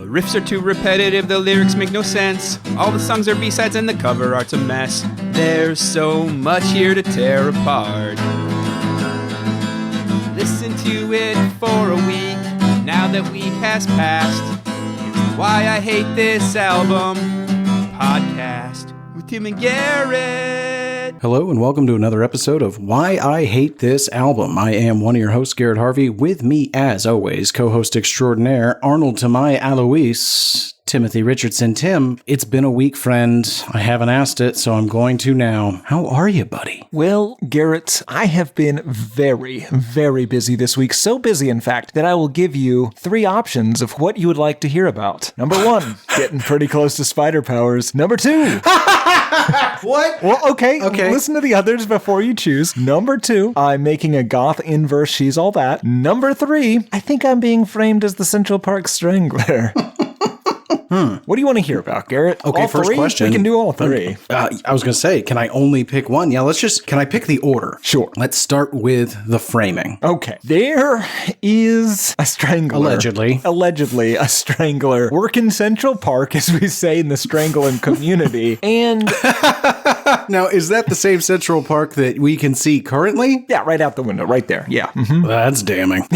riffs are too repetitive, the lyrics make no sense. All the songs are B-sides and the cover art's a mess. There's so much here to tear apart. Listen to it for a week, now that week has passed. Here's Why I Hate This Album podcast with Tim and Garrett. Hello and welcome to another episode of Why I Hate This Album. I am one of your hosts, Garrett Harvey. With me, as always, co-host extraordinaire, Arnold to my Alois, Timothy Richardson. Tim, it's been a week, friend. I haven't asked it, so I'm going to now. How are you, buddy? Well, Garrett, I have been very, very busy this week. So busy, in fact, that I will give you 3 options of what you would like to hear about. Number 1, getting pretty close to spider powers. Number 2... What? Well, okay. Listen to the others before you choose. Number 2, I'm making a goth inverse She's All That. Number 3, I think I'm being framed as the Central Park Strangler. What do you want to hear about, Garrett? Okay, all first 3? question. We can do all 3. I was going to say, can I only pick one? Yeah, can I pick the order? Sure. Let's start with the framing. Okay. There is a strangler. Allegedly a strangler. Work in Central Park, as we say in the strangling community. And... Now, is that the same Central Park that we can see currently? Yeah, right out the window, right there. Yeah. Mm-hmm. That's damning.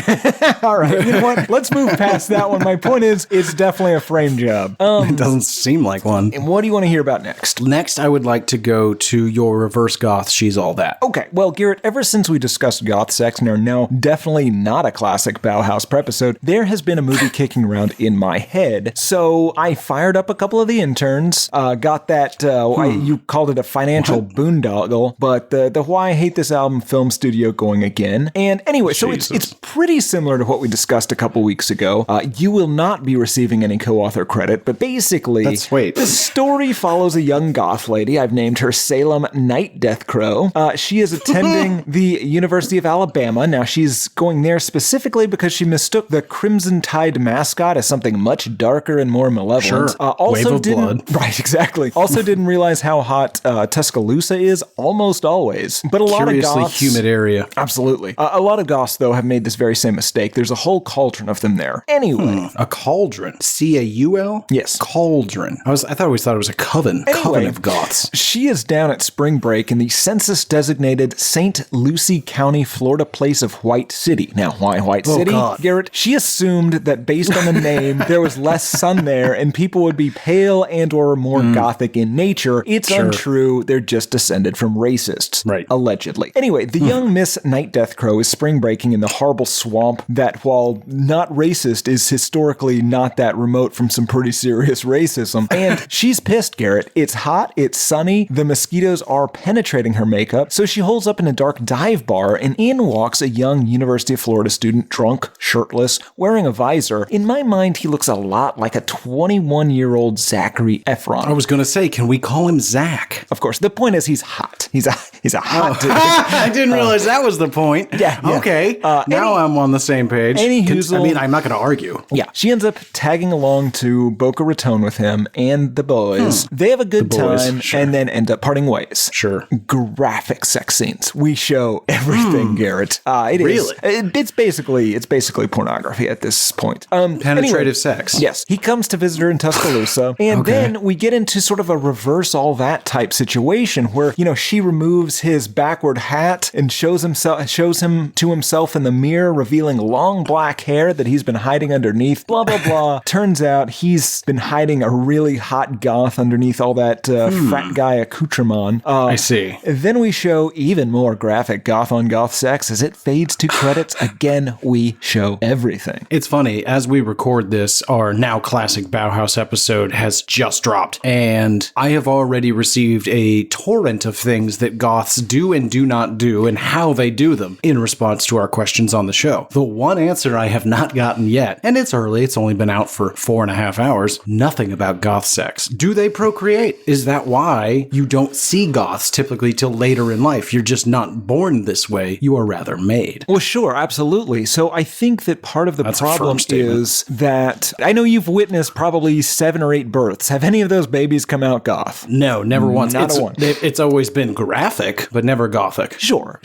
All right. You know what? Let's move past that one. My point is, it's definitely a frame job. It doesn't seem like one. And what do you want to hear about next? Next, I would like to go to your reverse goth She's All That. Okay. Well, Garrett, ever since we discussed goth sex and are now definitely not a classic Bauhaus Prepisode, there has been a movie kicking around in my head. So I fired up a couple of the interns, got that, you called it a financial boondoggle, but the Why I Hate This Album film studio going again. And anyway, so it's pretty similar to what we discussed a couple weeks ago. You will not be receiving any co-author credit, but basically, the story follows a young goth lady. I've named her Salem Night Death Crow. She is attending the University of Alabama. Now, she's going there specifically because she mistook the Crimson Tide mascot as something much darker and more malevolent. Sure. Wave of blood. Right, exactly. Also didn't realize how hot Tuscaloosa is almost always. But a lot of goths... Curiously humid area. Absolutely. A lot of goths, though, have made this very same mistake. There's a whole cauldron of them there. Anyway. A cauldron. C-A-U-L? Yes. Cauldron. I always thought it was a coven. Anyway, coven of goths. She is down at spring break in the census-designated St. Lucie County, Florida place of White City. Now, why White City? God. Garrett, she assumed that based on the name, there was less sun there and people would be pale and or more gothic in nature. It's untrue. They're just descended from racists. Right. Allegedly. Anyway, the young Miss Night Death Crow is spring breaking in the horrible swamp that, while not racist, is historically not that remote from some pretty serious racism. And she's pissed, Garrett. It's hot, it's sunny, the mosquitoes are penetrating her makeup, so she holds up in a dark dive bar, and in walks a young University of Florida student, drunk, shirtless, wearing a visor. In my mind, he looks a lot like a 21-year-old Zachary Efron. I was going to say, can we call him Zach? Of course. The point is, he's hot. He's a hot dude. I didn't realize that was the point. Yeah. Okay. Now I'm on the same page. I'm not going to argue. Yeah. She ends up tagging along to Boca Raton with him and the boys. They have a good time and then end up parting ways. Sure. Graphic sex scenes. We show everything, Garrett. Really? It's basically pornography at this point. Penetrative sex. Yes. He comes to visit her in Tuscaloosa, and then we get into sort of a reverse all that type situation where, she removes his backward hat and shows him to himself in the mirror, revealing long black hair that he's been hiding underneath. Blah, blah, blah. Turns out he's been hiding a really hot goth underneath all that frat guy accoutrement. I see. Then we show even more graphic goth-on-goth sex as it fades to credits. Again, we show everything. It's funny, as we record this, our now classic Bauhaus episode has just dropped, and I have already received a torrent of things that goths do and do not do and how they do them in response to our questions on the show. The one answer I have not gotten yet, and it's early, it's only been out for 4.5 hours, nothing about goth sex. Do they procreate? Is that why you don't see goths typically till later in life? You're just not born this way. You are rather made. Well, sure, absolutely. So I think that part of the problem is that I know you've witnessed probably 7 or 8 births. Have any of those babies come out goth? No, never once. Not a one. It's always been graphic, but never gothic. Sure.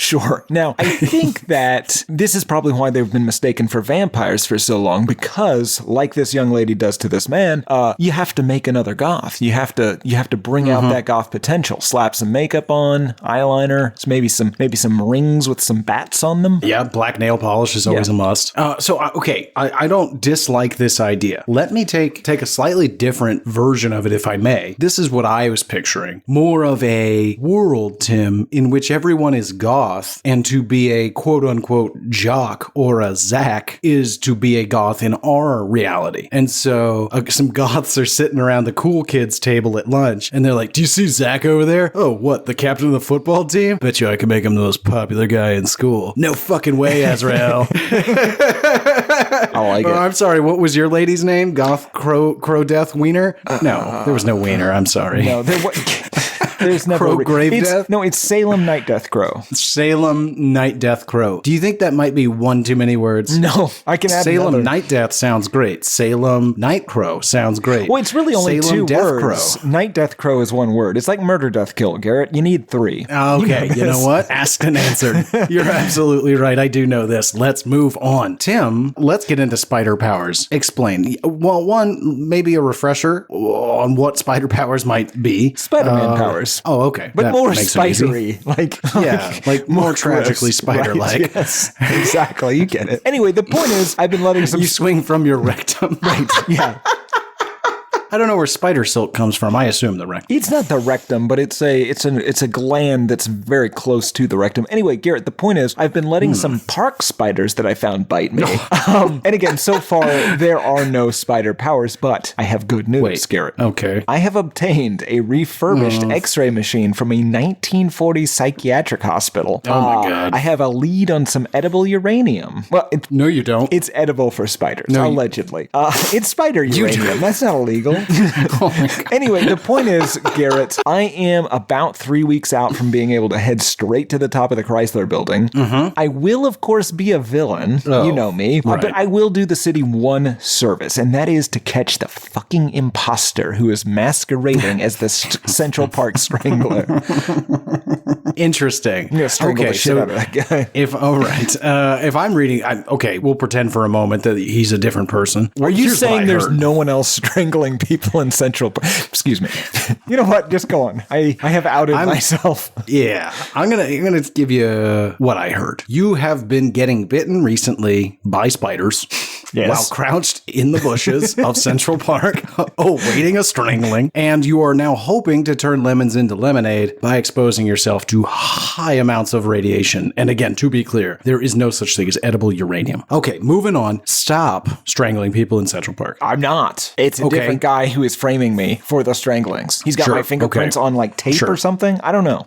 Now, I think that this is probably why they've been mistaken for vampires for so long, because, like this young lady does to this man, you have to make another goth. You have to bring out that goth potential. Slap some makeup on, eyeliner, maybe some rings with some bats on them. Yeah, black nail polish is always a must. I don't dislike this idea. Let me take a slightly different version of it, if I may. This is what I was picturing. More of a world, Tim, in which everyone is goth, and to be a quote-unquote jock or a Zach is to be a goth in our reality. And so some goths are sitting around the cool kids table at lunch, and they're like, do you see Zach over there? Oh, what, the captain of the football team? Bet you I can make him the most popular guy in school. No fucking way, Azrael. I like it. I'm sorry, what was your lady's name? Goth Crow Death Wiener? No, there was no wiener, I'm sorry. No, there's never Crow Grave Death? No, it's Salem Night Death Crow. Salem Night Death Crow. Do you think that might be one too many words? No, I can add Salem another. Night Death sounds great. Salem Night Crow sounds great. Well, it's really only Salem two Death words. Crow. Night Death Crow is one word. It's like murder, death, kill, Garrett. You need three. Okay, you know what? Asked and answered. You're absolutely right. I do know this. Let's move on. Tim, let's get into spider powers. Explain. Well, one, maybe a refresher on what spider powers might be. Spider-Man powers. Oh, okay. But That more makes it easy. spidery. Like more tragically gross. spider-like. Right, yes, exactly. You get it. Anyway, the point is, I've been letting some... You swing from your rectum. Right, yeah. I don't know where spider silk comes from. I assume the rectum. It's not the rectum, but it's a gland that's very close to the rectum. Anyway, Garrett, the point is, I've been letting some park spiders that I found bite me. And again, so far, there are no spider powers, but I have good news, Garrett. Okay. I have obtained a refurbished X-ray machine from a 1940 psychiatric hospital. Oh my God. I have a lead on some edible uranium. Well, No, you don't. it's edible for spiders, No, allegedly. It's spider uranium. That's not illegal. Anyway, the point is, Garrett, I am about 3 weeks out from being able to head straight to the top of the Chrysler building. I will, of course, be a villain. You know me. Right. But I will do the city one service, and that is to catch the fucking imposter who is masquerading as the Central Park Strangler. Interesting. I'm going to strangle the shit out of that guy. If I'm reading, we'll pretend for a moment that he's a different person. Are you Here's what saying I there's heard. no one else strangling people in Central Park? Excuse me. You know what? Just go on. I have outed myself. Yeah, I'm gonna give you what I heard. You have been getting bitten recently by spiders. Yes. While crouched in the bushes of Central Park, awaiting a strangling, and you are now hoping to turn lemons into lemonade by exposing yourself to high amounts of radiation. And again, to be clear, there is no such thing as edible uranium. Okay, moving on. Stop strangling people in Central Park. I'm not. It's a different guy who is framing me for the stranglings. He's got Sure, my fingerprints okay. on like tape Sure. or something. I don't know.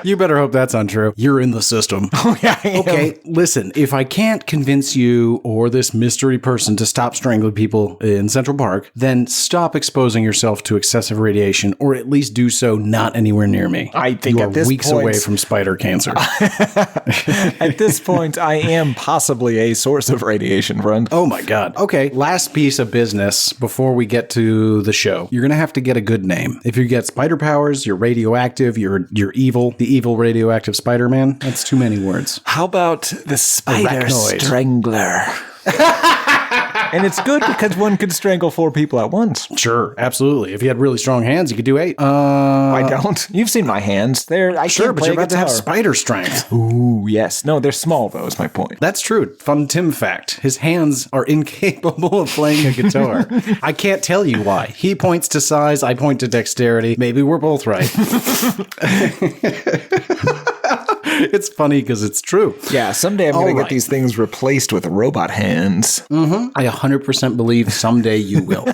You better hope that's untrue. You're in the system. Oh, yeah, I am. Okay, listen, if I can't convince you or this mystery person to stop strangling people in Central Park, then stop exposing yourself to excessive radiation, or at least do so not anywhere near me. I think you at are this weeks point- away from spider cancer. At this point, I am possibly a source of radiation, friend. Oh my God. Okay, last piece of business before we get to the show. You're going to have to get a good name. If you get spider powers, you're radioactive, you're evil, the evil radioactive Spider-Man, that's too many words. How about the Spider Arachnoid. Strangler? And it's good because one could strangle 4 people at once. Sure, absolutely. If you had really strong hands, you could do 8. I don't. You've seen my hands. I Sure, can't but play you're about to have guitar. spider strength. Ooh, yes. No, they're small, though, is my point. That's true. Fun Tim fact. His hands are incapable of playing a guitar. I can't tell you why. He points to size, I point to dexterity. Maybe we're both right. It's funny because it's true. Yeah, someday I'm going to All get these things replaced with robot hands. I 100% believe someday you will.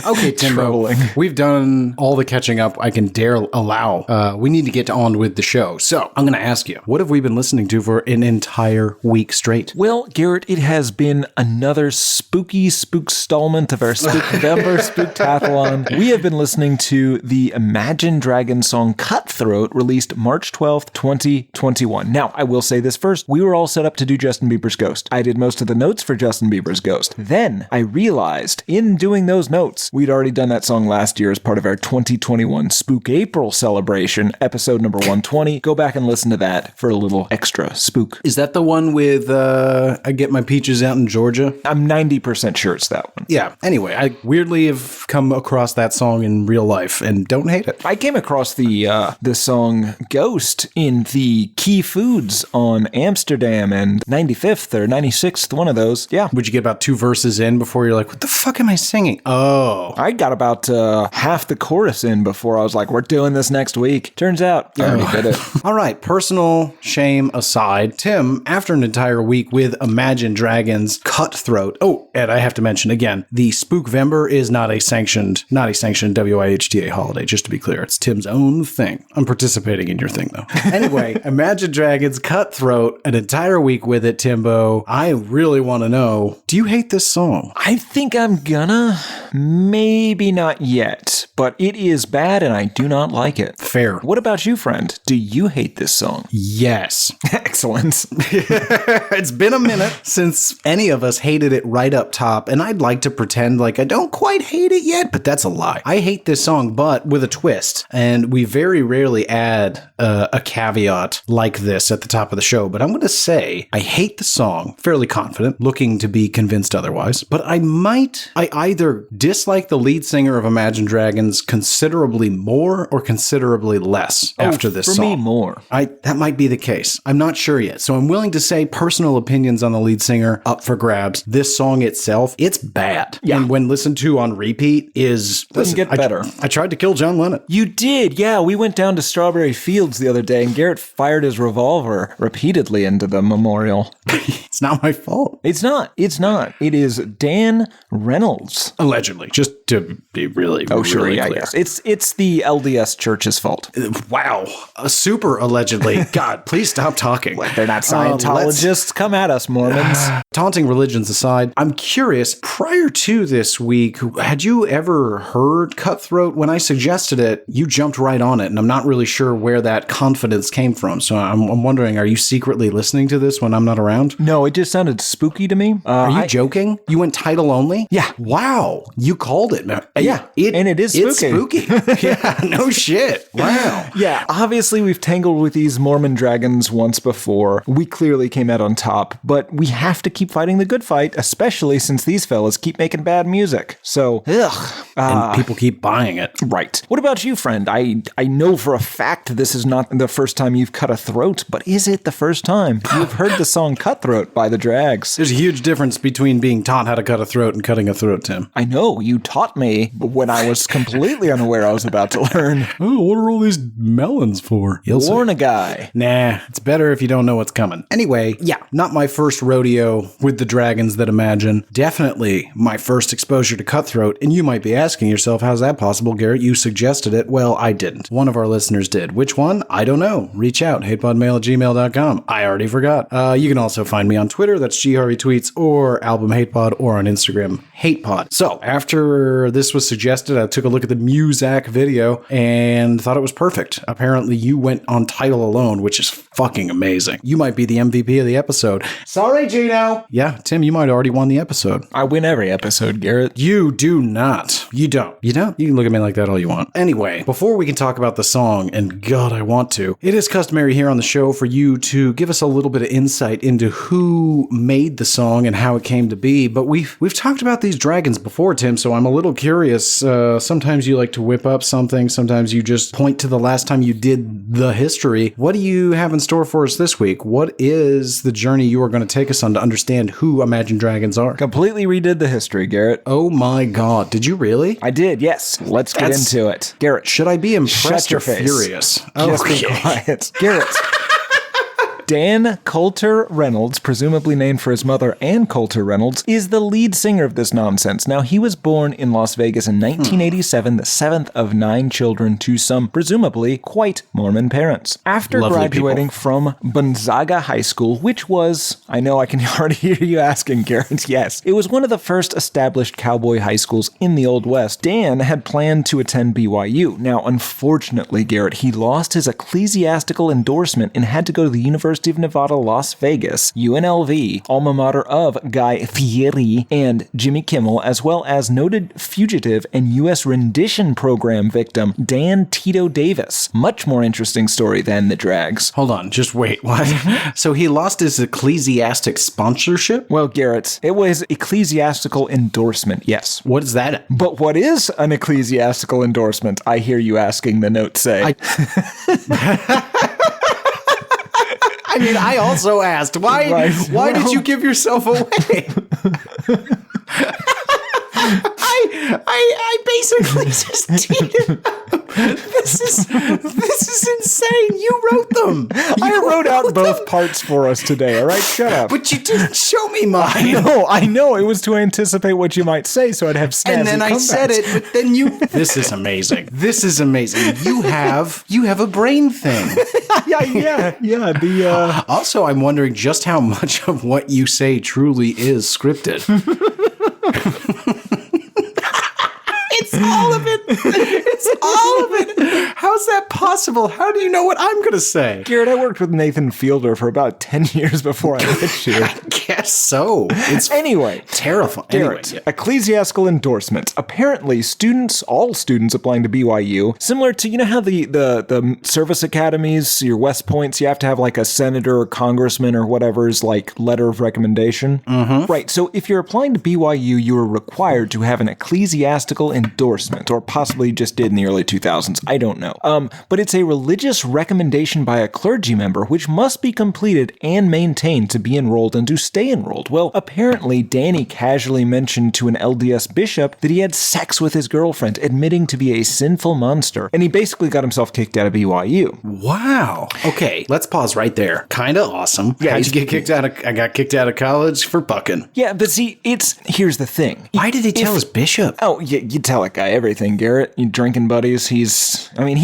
Okay, Timbo, Troubling. we've done all the catching up I can dare allow. We need to get on with the show. So I'm going to ask you, what have we been listening to for an entire week straight? Well, Garrett, it has been another spooky spookstallment of our Spookvember Spooktathlon. We have been listening to the Imagine Dragons song Cutthroat, released March 12th, 2021. Now, I will say this first. We were all set up to do Justin Bieber's Ghost. I did most of the notes for Justin Bieber's Ghost. Then I realized in doing taking those notes. We'd already done that song last year as part of our 2021 Spook April celebration, episode number 120. Go back and listen to that for a little extra spook. Is that the one with I Get My Peaches Out in Georgia? I'm 90% sure it's that one. Yeah. Anyway, I weirdly have come across that song in real life and don't hate it. I came across the song Ghost in the Key Foods on Amsterdam and 95th or 96th, one of those. Yeah. Would you get about 2 verses in before you're like, what the fuck am I singing? Oh. I got about half the chorus in before I was like, we're doing this next week. Turns out, I already did it. All right, personal shame aside, Tim, after an entire week with Imagine Dragons Cutthroat. Oh, Ed, I have to mention again, the Spookvember is not a sanctioned WIHTA holiday, just to be clear. It's Tim's own thing. I'm participating in your thing, though. Anyway, Imagine Dragons Cutthroat, an entire week with it, Timbo. I really want to know, do you hate this song? I think I'm gonna. Maybe not yet, but it is bad and I do not like it. Fair. What about you, friend? Do you hate this song? Yes. Excellent. It's been a minute since any of us hated it right up top, and I'd like to pretend like I don't quite hate it yet, but that's a lie. I hate this song, but with a twist, and we very rarely add a caveat like this at the top of the show, but I'm going to say I hate the song, fairly confident, looking to be convinced otherwise, but I either dislike the lead singer of Imagine Dragons considerably more or considerably less after this song. For me, more. That might be the case. I'm not sure yet. So I'm willing to say personal opinions on the lead singer up for grabs. This song itself, it's bad. Yeah. And when listened to on repeat Doesn't get better. I tried to kill John Lennon. You did, yeah. We went down to Strawberry Fields the other day and Garrett fired his revolver repeatedly into the memorial. It's not my fault. It's not. It is Dan Reynolds. Allegedly. Just to be really, Sure, yeah, clear. yes. It's the LDS Church's fault. Wow. Super allegedly. God, please stop talking. They're not Scientologists. Come at us, Mormons. Taunting religions aside, I'm curious, prior to this week, had you ever heard Cutthroat? When I suggested it, you jumped right on it, and I'm not really sure where that confidence came from. So I'm wondering, are you secretly listening to this when I'm not around? No, it just sounded spooky to me. Are you joking? You went title only? Yeah. Wow. You called it, man. Yeah. And it is spooky. It's spooky. Yeah, no shit. Wow. Yeah, obviously we've tangled with these Mormon dragons once before. We clearly came out on top, but we have to keep fighting the good fight, especially since these fellas keep making bad music. So, And people keep buying it. Right. What about you, friend? I know for a fact this is not the first time you've cut a throat, but is it the first time you've heard the song Cutthroat by the Drags? There's a huge difference between being taught how to cut a throat and cutting a throat, Tim. I know, you taught me when I was completely unaware I was about to learn. Oh, what are all these melons for? Warn a guy. Nah, it's better if you don't know what's coming. Anyway, yeah, not my first rodeo with the dragons that Imagine. Definitely my first exposure to Cutthroat, and you might be asking yourself, how's that possible, Garrett? You suggested it. Well, I didn't. One of our listeners did. Which one? I don't know. Reach out, hatepodmail@gmail.com. I already forgot. You can also find me on Twitter, that's GHarveyTweets, or Album HatePod, or on Instagram, HatePod. So, after this was suggested, I took a look at the Muzak video and thought it was perfect. Apparently, you went on title alone, which is fucking amazing. You might be the MVP of the episode. Sorry, Gino. Yeah, Tim, you might have already won the episode. I win every episode, Garrett. You do not. You don't. You don't? You can look at me like that all you want. Anyway, before we can talk about the song, and God, I want to, it is customary here on the show for you to give us a little bit of insight into who made the song and how it came to be. But we've talked about these dragons before, Tim, so I'm a little curious. Sometimes you like to whip up something. Sometimes you just point to the last time you did the history. What do you have in store for us this week? What is the journey you are going to take us on to understand who Imagine Dragons are? Completely redid the history, Garrett. Oh my God. Did you really? I did, yes. Let's get into it. Garrett, should I be impressed shut your or face. furious? Just be quiet. Garrett. Dan Coulter Reynolds, presumably named for his mother Ann Coulter Reynolds, is the lead singer of this nonsense. Now, he was born in Las Vegas in 1987, the seventh of 9 children to some presumably quite Mormon parents. After Lovely graduating from Gonzaga High School, which was, I know I can already hear you asking, Garrett, yes, it was one of the first established cowboy high schools in the Old West. Dan had planned to attend BYU. Now, unfortunately, Garrett, he lost his ecclesiastical endorsement and had to go to the University University of Nevada, Las Vegas, UNLV, alma mater of Guy Fieri and Jimmy Kimmel, as well as noted fugitive and U.S. rendition program victim Dan Tito Davis. Much more interesting story than the drags. Hold on, just wait. What? So he lost his ecclesiastic sponsorship? Well, Garrett, it was ecclesiastical endorsement, yes. What is that? But what is an ecclesiastical endorsement? I hear you asking, the notes say. I mean, I also asked, why did you give yourself away? I basically just tweeted, this is insane. You wrote them. I wrote out both parts for us today, all right? Shut up. But you didn't show me mine. I know. It was to anticipate what you might say, so I'd have snazzy And then I comebacks. said it, but then you... This is amazing. This is amazing. You have a brain thing. Yeah. Also, I'm wondering just how much of what you say truly is scripted. It's all of it. It's all of it. How's that possible? How do you know what I'm going to say? Garrett, I worked with Nathan Fielder for about 10 years before I met you. I guess so. It's Anyway, terrifying. Garrett, Anyway, ecclesiastical endorsement. Apparently, all students applying to BYU, similar to, you know how the service academies, your West Points, you have to have like a senator or congressman or whatever's like letter of recommendation? Mm-hmm. Right, so if you're applying to BYU, you are required to have an ecclesiastical endorsement, or possibly just did in the early 2000s. I don't know. But it's a religious recommendation by a clergy member, which must be completed and maintained to be enrolled and to stay enrolled. Well, apparently, Danny casually mentioned to an LDS bishop that he had sex with his girlfriend, admitting to be a sinful monster, and he basically got himself kicked out of BYU. wow. Okay, let's pause right there. Kind of awesome. Yeah, How'd you get kicked out of... I got kicked out of college for bucking. Yeah, but see, here's the thing. Why did he tell his bishop? Oh, yeah, you tell that guy everything, Garrett. You drinking buddies, he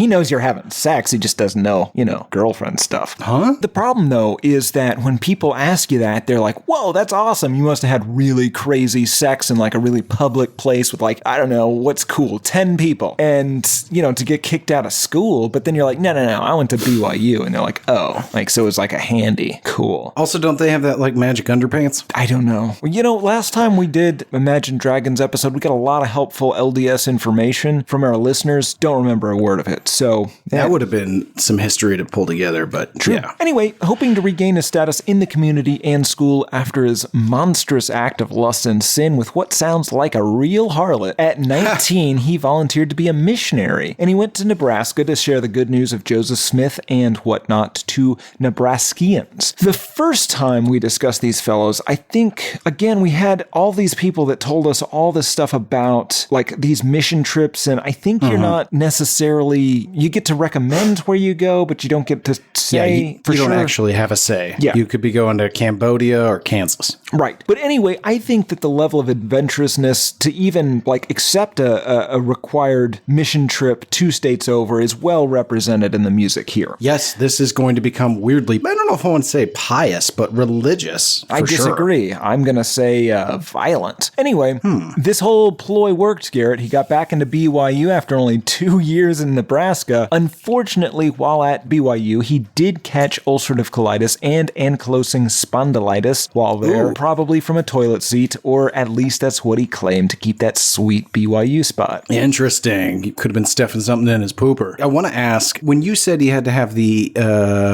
knows you're having sex, he just doesn't know, girlfriend stuff. Huh? The problem, though, is that when people ask you that, they're like, whoa, that's awesome. You must have had really crazy sex in like a really public place with like, I don't know, what's cool, 10 people. And, to get kicked out of school, but then you're like, no, I went to BYU. And they're like, oh, like, so it's like a handy, cool. Also, don't they have that like magic underpants? I don't know. Last time we did Imagine Dragons episode, we got a lot of helpful LDS information from our listeners. Don't remember a word of it. So That would have been some history to pull together, but true. Yeah. Anyway, hoping to regain his status in the community and school after his monstrous act of lust and sin with what sounds like a real harlot. At 19, he volunteered to be a missionary, and he went to Nebraska to share the good news of Joseph Smith and whatnot to Nebraskians. The first time we discussed these fellows, I think, again, we had all these people that told us all this stuff about like these mission trips, and I think you're not necessarily, you get to recommend where you go, but you don't get to say you don't actually have a say. Yeah. You could be going to Cambodia or Kansas. Right. But anyway, I think that the level of adventurousness to even like accept a required mission trip 2 states over is well represented in the music here. Yes, this is going to become weirdly, I don't know if I want to say pious, but religious. I for sure. disagree. I'm going to say violent. Anyway, this whole ploy worked, Garrett. He got back into BYU after only 2 years in Nebraska. Unfortunately, while at BYU, he did catch ulcerative colitis and ankylosing spondylitis while there, Ooh. probably from a toilet seat, or at least that's what he claimed to keep that sweet BYU spot. Interesting. He could have been stuffing something in his pooper. I want to ask, when you said he had to have the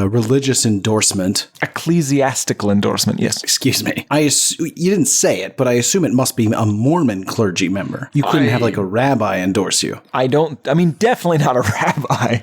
religious endorsement, Ecclesiastical endorsement, yes. excuse me, you didn't say it, but I assume it must be a Mormon clergy member. You couldn't have like a rabbi endorse you. Definitely not a rabbi.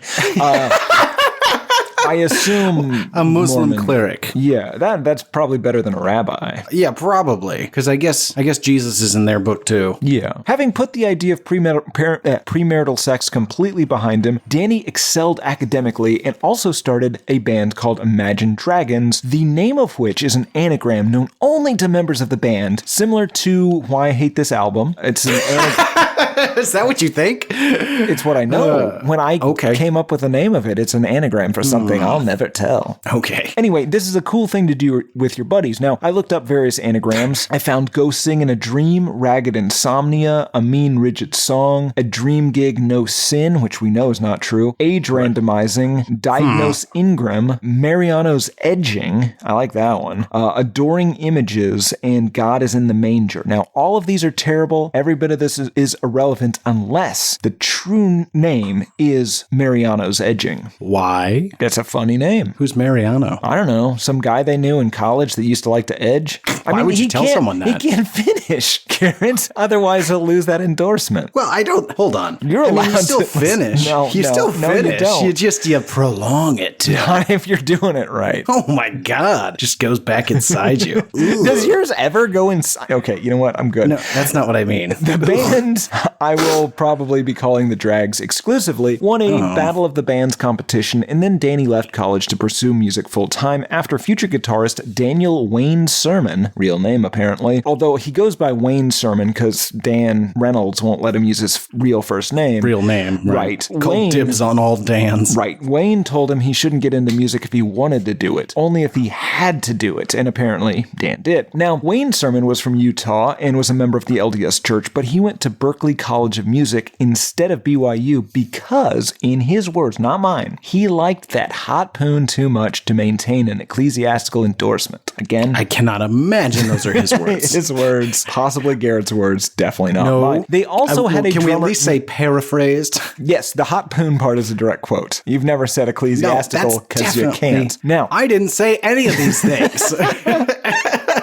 I assume A Muslim Mormon. cleric. Yeah, that's probably better than a rabbi. Yeah, probably. Because I guess Jesus is in their book too. Yeah. Having put the idea of premarital sex completely behind him, Danny excelled academically and also started a band called Imagine Dragons, the name of which is an anagram known only to members of the band, similar to Why I Hate This Album. It's an anagram. Is that what you think? It's what I know. When I came up with the name of it, it's an anagram for something I'll never tell. Okay. Anyway, this is a cool thing to do with your buddies. Now, I looked up various anagrams. I found Go Sing in a Dream, Ragged Insomnia, A Mean Rigid Song, A Dream Gig No Sin, which we know is not true, Age Randomizing, Diagnose Ingram, Mariano's Edging, I like that one, Adoring Images, and God is in the Manger. Now, all of these are terrible. Every bit of this is irrelevant unless the true name is Mariano's Edging. Why? That's a funny name. Who's Mariano? I don't know. Some guy they knew in college that used to like to edge. Why would you tell someone that? He can't finish, Karen. Otherwise, he'll lose that endorsement. Well, I don't. Hold on. You're allowed you still to finish. No, you still finish. You don't. You prolong it. Not if you're doing it right. Oh my God. Just goes back inside you. Does yours ever go inside? Okay, you know what? I'm good. No, that's not what I mean. The band I will probably be calling the Drags exclusively won a Battle of the Bands competition, and then Danny left college to pursue music full-time after future guitarist Daniel Wayne Sermon, real name apparently, although he goes by Wayne Sermon because Dan Reynolds won't let him use his real first name. Real name, right. Cold dibs on all Dans. Right. Wayne told him he shouldn't get into music if he wanted to do it, only if he had to do it, and apparently Dan did. Now, Wayne Sermon was from Utah and was a member of the LDS Church, but he went to Berklee College of Music instead of BYU because, in his words, not mine, he liked that hot poon too much to maintain an ecclesiastical endorsement. Again, I cannot imagine those are his words. His words. Possibly Garrett's words. Definitely not mine. They also had a Can drummer. we at least say paraphrased? Yes, the hot poon part is a direct quote. You've never said ecclesiastical because you can't. Now, I didn't say any of these things.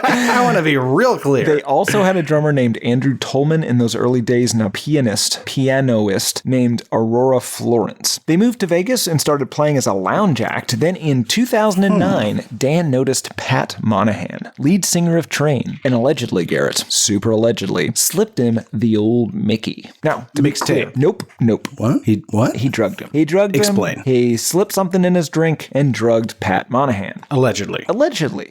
I want to be real clear. They also had a drummer named Andrew Tolman in those early days and a pianoist named Aurora Florence. They moved to Vegas and started playing as a lounge act. Then in 2009, Dan noticed Pat Monahan, lead singer of Train, and allegedly, Garrett, super allegedly, slipped him the old Mickey. Now, to be clear, nope. What? He drugged him. Explain. He slipped something in his drink and drugged Pat Monahan. Allegedly.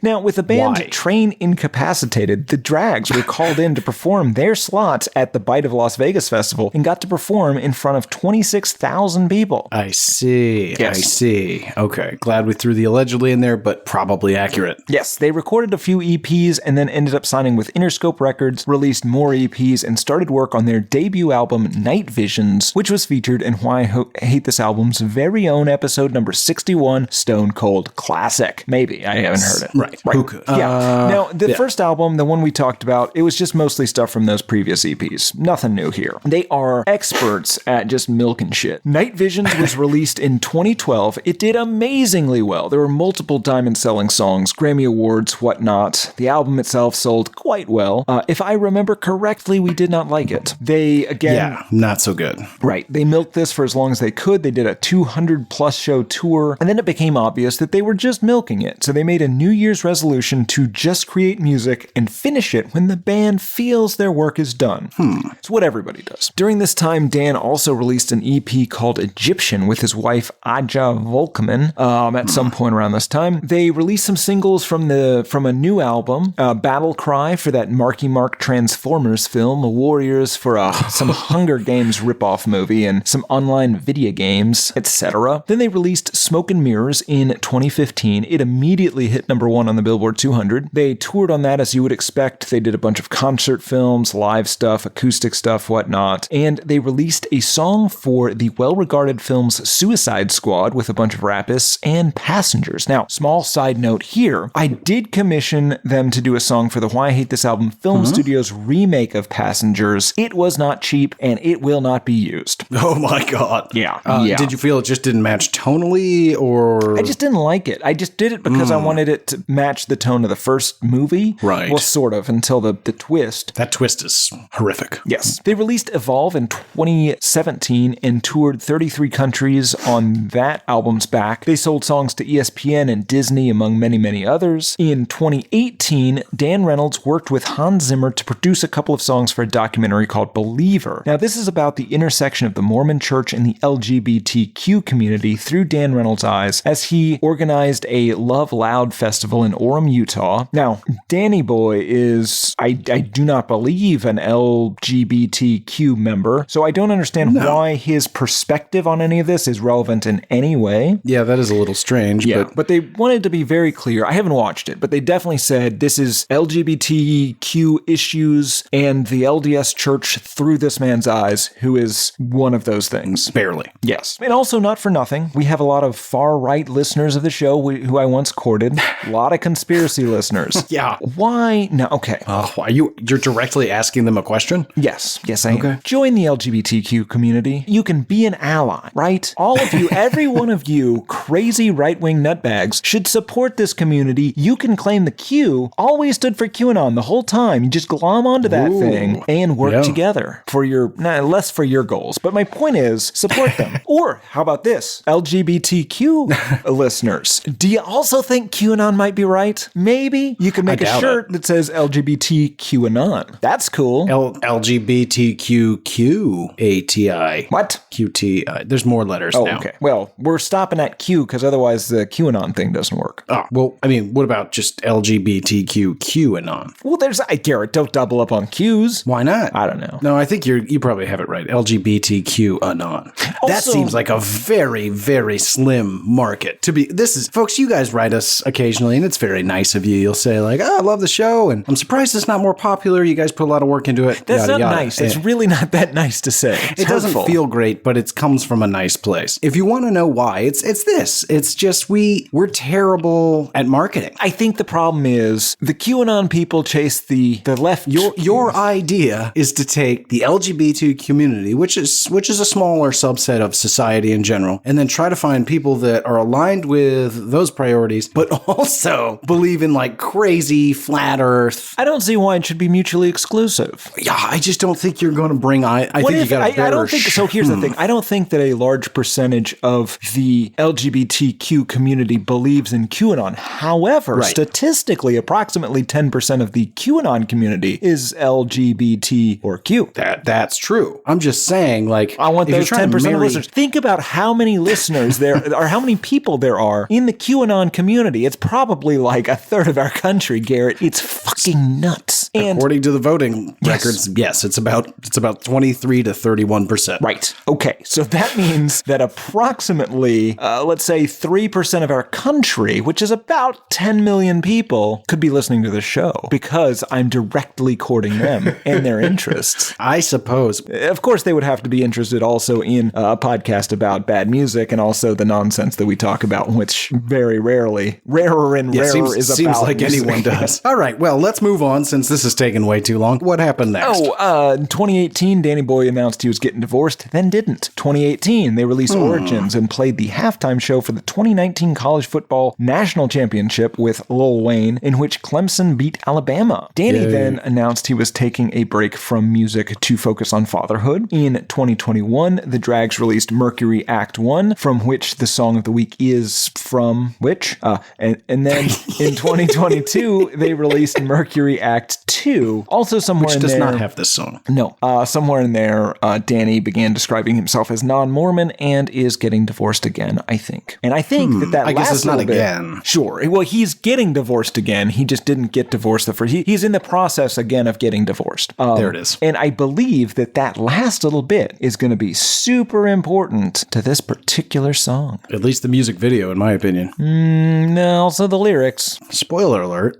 Now, with the band Why? Train incapacitated, the Drags were called in to perform their slots at the Bite of Las Vegas Festival and got to perform in front of 26,000 people. I see. Yes. I see. Okay. Glad we threw the allegedly in there, but probably accurate. Yes, they recorded a few EPs and then ended up signing with Interscope Records, released more EPs, and started work on their debut album, Night Visions, which was featured in Why I Hate This Album's very own episode number 61, Stone Cold Classic. Maybe. I haven't heard it. Right. Who could? Yeah. Now, the first album, the one we talked about, it was just mostly stuff from those previous EPs. Nothing new here. They are experts at just milking shit. Night Visions was released in 2012. It did amazingly well. There were multiple diamond-selling songs, Grammy Awards, whatnot. The album itself sold quite well. If I remember correctly, we did not like it. They, again... Yeah, not so good. Right. They milked this for as long as they could. They did a 200-plus show tour, and then it became obvious that they were just milking it. So they made a New Year's resolution to just create music and finish it when the band feels their work is done. It's what everybody does. During this time, Dan also released an EP called Egyptian with his wife Aja Volkman at some point around this time. They released some singles from a new album, Battle Cry for that Marky Mark Transformers film, Warriors for some Hunger Games ripoff movie, and some online video games, etc. Then they released Smoke and Mirrors in 2015. It immediately hit number 1 on the Billboard 200. They toured on that as you would expect. They did a bunch of concert films, live stuff, acoustic stuff, whatnot. And they released a song for the well-regarded films Suicide Squad with a bunch of rapists and Passengers. Now, small side note here, I did commission them to do a song for the Why I Hate This Album Film Studios remake of Passengers. It was not cheap and it will not be used. Oh my God. Yeah. Did you feel it just didn't match tonally, or? I just didn't like it. I just did it because I wanted it to match the tone of the first movie. Right. Well, sort of, until the twist. That twist is horrific. Yes. They released Evolve in 2017 and toured 33 countries on that album's back. They sold songs to ESPN and Disney, among many, many others. In 2018, Dan Reynolds worked with Hans Zimmer to produce a couple of songs for a documentary called Believer. Now, this is about the intersection of the Mormon Church and the LGBTQ community through Dan Reynolds' eyes as he organized a Love Loud festival in Orem, Utah. Now, Danny Boy is, I do not believe, an LGBTQ member, so I don't understand why his perspective on any of this is relevant in any way. Yeah, that is a little strange. Yeah, but they wanted to be very clear. I haven't watched it, but they definitely said this is LGBTQ issues and the LDS Church through this man's eyes, who is one of those things. Barely. Yes. And also, not for nothing, we have a lot of far-right listeners of the show who I once courted. A lot of conspiracy listeners. Yeah. Why? No, okay. You're directly asking them a question? Yes, I am. Join the LGBTQ community. You can be an ally, right? All of you, every one of you crazy right-wing nutbags should support this community. You can claim the Q always stood for QAnon the whole time. You just glom onto that thing and work together for your, less for your goals. But my point is, support them. Or how about this? LGBTQ listeners. Do you also think QAnon might be right? Maybe you could make a shirt that says LGBTQAnon. That's cool. LGBTQQATI. What? QT. There's more letters now. Okay. Well, we're stopping at Q because otherwise the QAnon thing doesn't work. Oh, well, I mean, what about just LGBTQQAnon? Well, Garrett, don't double up on Qs. Why not? I don't know. No, I think you probably have it right. LGBTQAnon. That seems like a very, very slim market to be. Folks, you guys write us occasionally, and it's very nice of you. You'll say like, "Oh, I love the show," and I'm surprised it's not more popular. You guys put a lot of work into it. That's not nice. It's really not that nice to say. It doesn't feel great, but it comes from a nice place. If you want to know why, it's this. It's just we're terrible at marketing. I think the problem is the QAnon people chase the left. Your idea is to take the LGBT community, which is a smaller subset of society in general, and then try to find people that are aligned with those priorities, but also believe in like crazy flat Earth. I don't see why it should be mutually exclusive. Yeah, I just don't think you're going to bring. I think you got a better. I don't think so. Here's the thing. I don't think that a large percentage of the LGBTQ community believes in QAnon. However, statistically, approximately 10% of the QAnon community is LGBT or Q. That's true. I'm just saying, like, I want those 10% of listeners. Think about how many listeners there are, how many people there are in the QAnon community. It's probably like a third of our country, Garrett. It's fucking nuts. And according to the voting records, yes, it's about 23 to 31%. Right. Okay. So that means that approximately, let's say 3% of our country, which is about 10 million people, could be listening to the show because I'm directly courting them and their interests. I suppose. Of course, they would have to be interested also in a podcast about bad music and also the nonsense that we talk about, which very rarely, rarer and rarer is seems about like music. Anyone does. All right. Well, let's move on since this has taken way too long. What happened next? In 2018, Danny Boy announced he was getting divorced, then didn't. 2018, they released Origins and played the halftime show for the 2019 College Football National Championship with Lil Wayne, in which Clemson beat Alabama. Danny then announced he was taking a break from music to focus on fatherhood. In 2021, the Drags released Mercury Act 1, from which the song of the week is from which? And then in 2022, they released Mercury Act 2. Also somewhere which in does there, not have this song. No. Somewhere in there, Danny began describing himself as non-Mormon and is getting divorced again, I think. And I think that I guess it's not again. Sure. Well, he's getting divorced again. He just didn't get divorced the first. He's in the process again of getting divorced. There it is. And I believe that last little bit is going to be super important to this particular song. At least the music video, in my opinion. No, also the lyrics. Spoiler alert.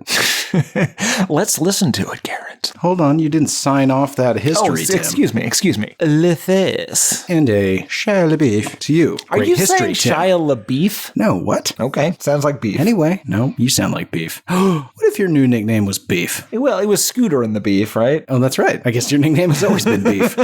Let's listen to it, Garrett. Hold on, you didn't sign off that history, Tim. Excuse me. Lithis. And a Shia LaBeouf to you. Are Great you history, saying Tim. Shia LaBeouf? No, what? Okay, sounds like beef. Anyway, no, you sound like Beef. What if your new nickname was Beef? Well, it was Scooter and the Beef, right? Oh, that's right. I guess your nickname has always been Beef.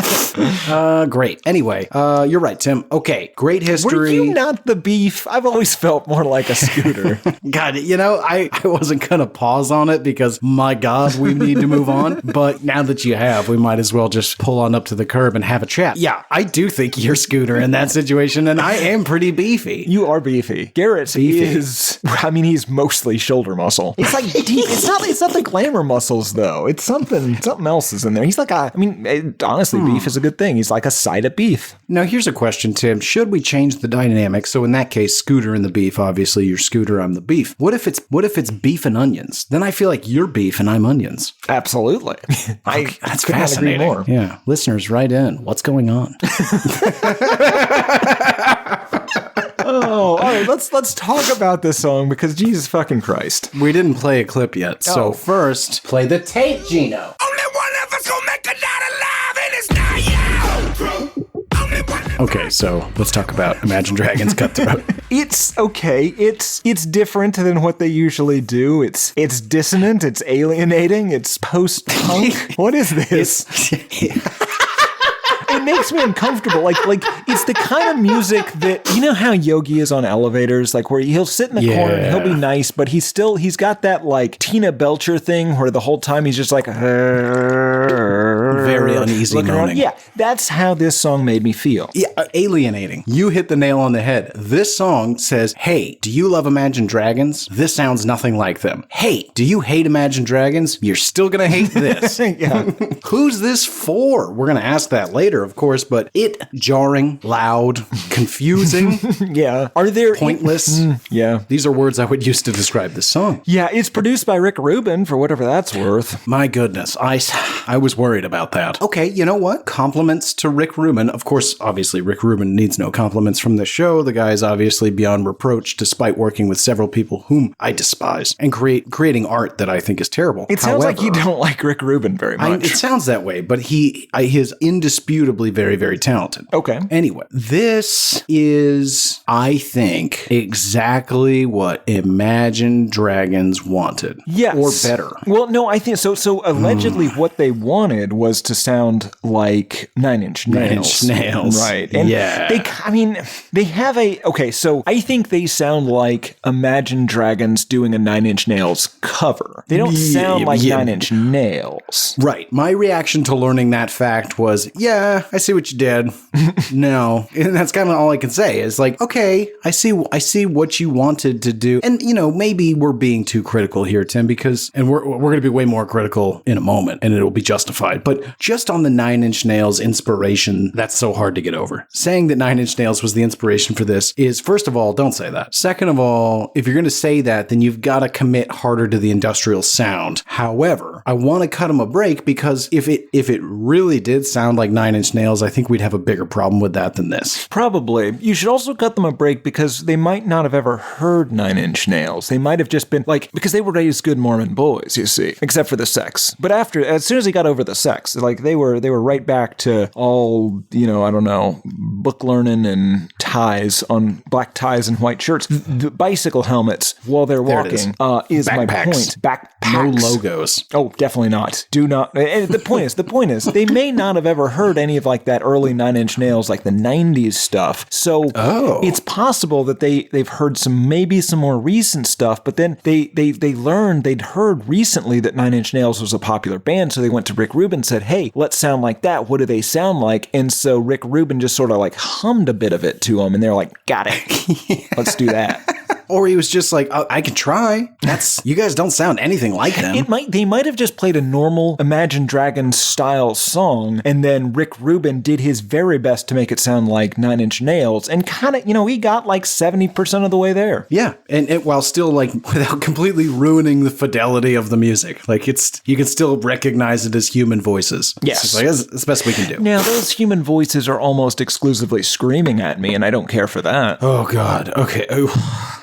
Great. Anyway, you're right, Tim. Okay, great history. Were you not the Beef? I've always felt more like a Scooter. God, I wasn't going to pause on it because, my God, we need to move on. But now that you have, we might as well just pull on up to the curb and have a chat. Yeah, I do think you're Scooter in that situation, and I am pretty beefy. You are beefy. Garrett is, he's mostly shoulder muscle. It's like deep. It's not the glamour muscles, though. It's something else is in there. He's like honestly, beef is a good thing. He's like a side of beef. Now, here's a question, Tim. Should we change the dynamic? So in that case, Scooter and the Beef, obviously you're Scooter, I'm the Beef. What if it's beef and onions? then I feel like you're beef and I'm onions. Absolutely. That's could not agree fascinating. more. Yeah. Listeners, write in. What's going on? Oh, all right. Let's talk about this song because Jesus fucking Christ. We didn't play a clip yet. So Oh. first, play the tape, Gino. Only one of us gonna make it out alive, and it's not you. Only one. Okay, so let's talk about Imagine Dragons Cutthroat. It's okay. It's different than what they usually do. It's dissonant. It's alienating. It's post-punk. What is this? It makes me uncomfortable. Like it's the kind of music that, you know how Yogi is on elevators, like where he'll sit in the corner and he'll be nice, but he's got that like Tina Belcher thing where the whole time he's just like very uneasy looking around. moaning. Yeah, that's how this song made me feel. Yeah, alienating. You hit the nail on the head. This song says, hey, do you love Imagine Dragons? This sounds nothing like them. Hey, do you hate Imagine Dragons? You're still gonna hate this. Yeah. Who's this for? We're gonna ask that later, of course, but jarring, loud, confusing, Yeah. Are there pointless. Yeah. These are words I would use to describe this song. Yeah, it's produced by Rick Rubin, for whatever that's worth. My goodness, I was worried about that. Okay, you know what? Compliments to Rick Rubin. Of course, obviously, Rick Rubin needs no compliments from this show. The guy is obviously beyond reproach, despite working with several people whom I despise and creating art that I think is terrible. It sounds like you don't like Rick Rubin very much. It sounds that way, but he is indisputably very, very talented. Okay. Anyway, this is, I think, exactly what Imagine Dragons wanted. Yes. Or better. Well, no, I think so. So allegedly what they wanted was to sound like Nine Inch Nails. 9 Inch Nails. Right. And yeah. they have okay, so I think they sound like Imagine Dragons doing a Nine Inch Nails cover. They don't sound like yeah. 9 Inch Nails. Right. My reaction to learning that fact was, yeah, I see what you did. No. And that's kind of all I can say is like, okay, I see what you wanted to do. And, you know, maybe we're being too critical here, Tim, because, and we're going to be way more critical in a moment and it'll be justified. But just on the 9 Inch Nails inspiration, that's so hard to get over. Saying that 9 Inch Nails was the inspiration for this is, first of all, don't say that. Second of all, if you're going to say that, then you've got to commit harder to the industrial sound. However, I want to cut him a break because if it really did sound like 9 Inch Nails, I think we'd have a bigger problem with that than this. Probably. You should also cut them a break because they might not have ever heard 9 Inch Nails. They might have just been like, because they were raised good Mormon boys, you see, except for the sex. But as soon as he got over the sex, like they were right back to all, you know, I don't know, book learning and ties on black ties and white shirts. The bicycle helmets while they're walking is my Backpacks. point. Backpacks. No logos. Oh, definitely not. Do not. And the point is, they may not have ever heard any of like that early 9 Inch Nails, like the 90s stuff. So it's possible that they've heard maybe some more recent stuff, but then they'd heard recently that 9 Inch Nails was a popular band. So they went to Rick Rubin and said, hey, let's sound like that. What do they sound like? And so Rick Rubin just sort of like hummed a bit of it to them. And they're like, got it. Let's do that. Or he was just like, I can try. You guys don't sound anything like them. They might have just played a normal Imagine Dragons style song, and then Rick Rubin did his very best to make it sound like 9 Inch Nails, and kind of, he got like 70% of the way there. Yeah, and while still like without completely ruining the fidelity of the music, like you can still recognize it as human voices. Yes, it's like, that's the best we can do. Now those human voices are almost exclusively screaming at me, and I don't care for that. Oh God. Okay.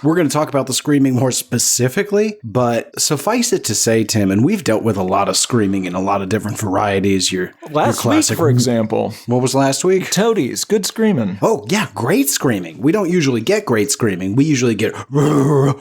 We're going to talk about the screaming more specifically, but suffice it to say, Tim, and we've dealt with a lot of screaming in a lot of different varieties. Your classic, week, for example. What was last week? Toadies. Good screaming. Oh, yeah. Great screaming. We don't usually get great screaming. We usually get your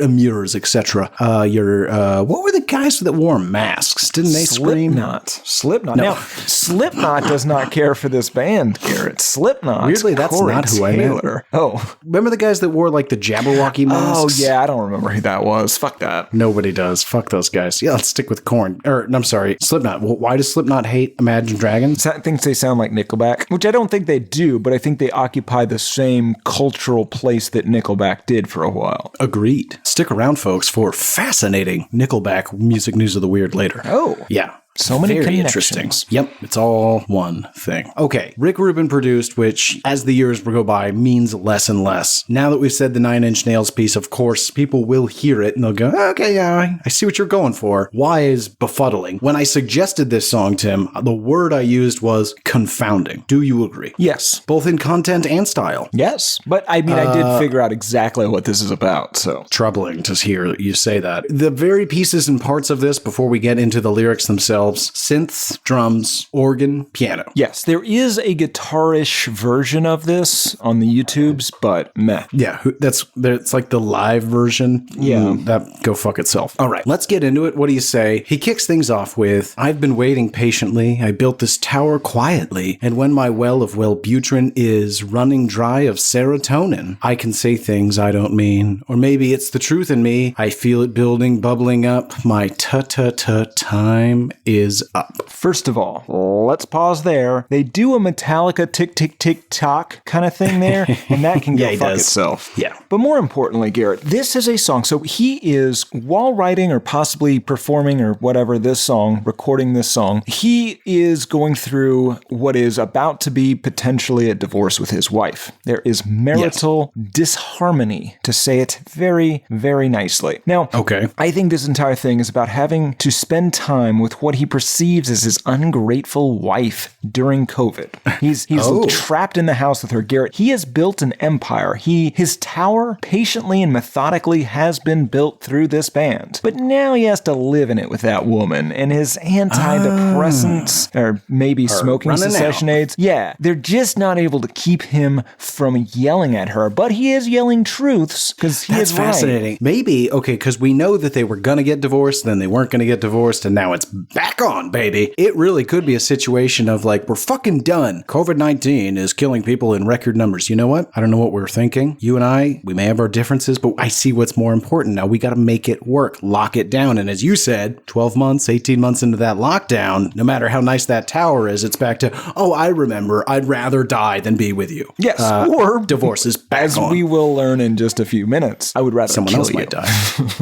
emirs, etc. What were the guys that wore masks? Didn't they scream? Slipknot. No. Now, Slipknot does not care for this band, Garrett. Slipknot. Weirdly, that's Corey not who Taylor. I meant. Oh. Remember the guys that wore like the Jabberwocky masks? Oh, yeah. I don't remember who that was. Fuck that. Nobody does. Fuck those guys. Yeah, let's stick with Korn. I'm sorry, Slipknot. Well, why does Slipknot hate Imagine Dragons? I think they sound like Nickelback, which I don't think they do, but I think they occupy the same cultural place that Nickelback did for a while. Agreed. Stick around, folks, for fascinating Nickelback music news of the weird later. Oh. Yeah. So many Very connections. interesting. Yep, it's all one thing. Okay, Rick Rubin produced, which as the years go by means less and less. Now that we've said the Nine Inch Nails piece, of course, people will hear it and they'll go, okay, yeah, I see what you're going for. Why is befuddling? When I suggested this song, Tim, the word I used was confounding. Do you agree? Yes. Both in content and style. Yes. But I mean, I did figure out exactly what this is about, so. Troubling to hear you say that. The very pieces and parts of this, before we get into the lyrics themselves, synths, drums, organ, piano. Yes, there is a guitarish version of this on the YouTubes, but meh. Yeah, it's like the live version. Yeah. That go fuck itself. All right, let's get into it. What do you say? He kicks things off with, I've been waiting patiently. I built this tower quietly. And when my well of Wellbutrin is running dry of serotonin, I can say things I don't mean. Or maybe it's the truth in me. I feel it building, bubbling up. My time is up. First of all, let's pause there. They do a Metallica tick, tick, tick, tock kind of thing there, and that can go Yeah, he fuck does. itself. Yeah. But more importantly, Garrett, this is a song. So he is, while writing or possibly performing or whatever this song, recording this song, he is going through what is about to be potentially a divorce with his wife. There is marital disharmony, to say it very, very nicely. Now, Okay. I think this entire thing is about having to spend time with what he perceives as his ungrateful wife during COVID. He's trapped in the house with her. Garrett, he has built an empire. His tower patiently and methodically has been built through this band. But now he has to live in it with that woman, and his antidepressants, or maybe smoking running cessation out. aids, yeah, they're just not able to keep him from yelling at her. But he is yelling truths because he That's is right. fascinating. Maybe, okay, because we know that they were going to get divorced, then they weren't going to get divorced, and now it's back on, baby. It really could be a situation of like, we're fucking done. COVID-19 is killing people in record numbers. You know what? I don't know what we're thinking. You and I, we may have our differences, but I see what's more important. Now we got to make it work, lock it down. And as you said, 12 months, 18 months into that lockdown, no matter how nice that tower is, it's back to, oh, I remember, I'd rather die than be with you. Yes, or divorce is back as on. we will learn in just a few minutes, I would rather Someone kill else you. might die.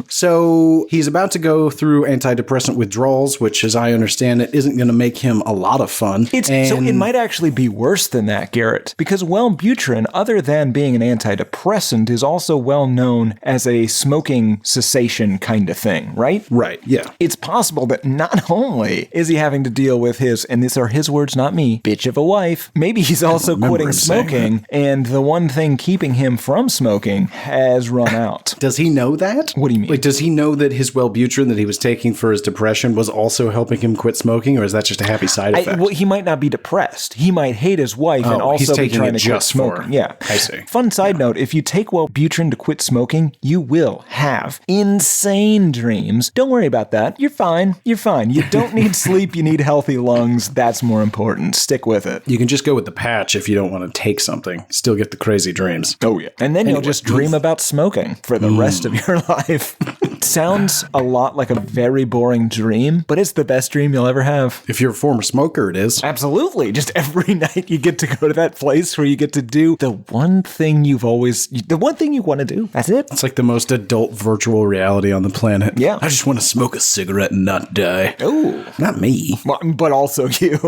So he's about to go through antidepressant withdrawals, which, as I understand it, isn't going to make him a lot of fun. So it might actually be worse than that, Garrett, because Wellbutrin, other than being an antidepressant, is also well known as a smoking cessation kind of thing, right? Right, yeah. It's possible that not only is he having to deal with his, and these are his words, not me, bitch of a wife, maybe he's also quitting him saying smoking, and the one thing keeping him from smoking has run out. Does he know that? What do you mean? Like, does he know that his Wellbutrin that he was taking for his depression was also helping him quit smoking, or is that just a happy side effect? Well, he might not be depressed. He might hate his wife and Oh, he's also be taking trying it to quit just for- smoking. Yeah. I see. Fun side note, if you take Wellbutrin to quit smoking, you will have insane dreams. Don't worry about that. You're fine. You're fine. You don't need sleep. You need healthy lungs. That's more important. Stick with it. You can just go with the patch if you don't want to take something. Still get the crazy dreams. Oh, yeah. And then you'll just dream about smoking for the rest of your life. It sounds a lot like a very boring dream, but it's the best dream you'll ever have. If you're a former smoker, it is. Absolutely. Just every night you get to go to that place where you get to do the one thing you want to do. That's it. It's like the most adult virtual reality on the planet. Yeah. I just want to smoke a cigarette and not die. Oh. Not me. But also you.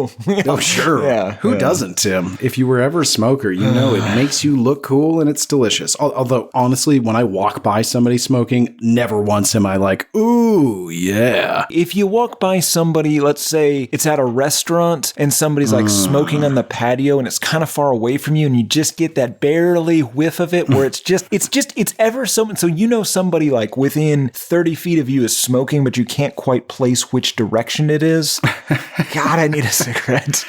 Oh, sure. Yeah. Who doesn't, Tim? If you were ever a smoker, you know it makes you look cool and it's delicious. Although, honestly, when I walk by somebody smoking, never once am I like, ooh, yeah. If you walk by somebody, let's say it's at a restaurant and somebody's like smoking on the patio and it's kind of far away from you and you just get that barely whiff of it where it's ever so, so you know somebody like within 30 feet of you is smoking, but you can't quite place which direction it is. God, I need a cigarette.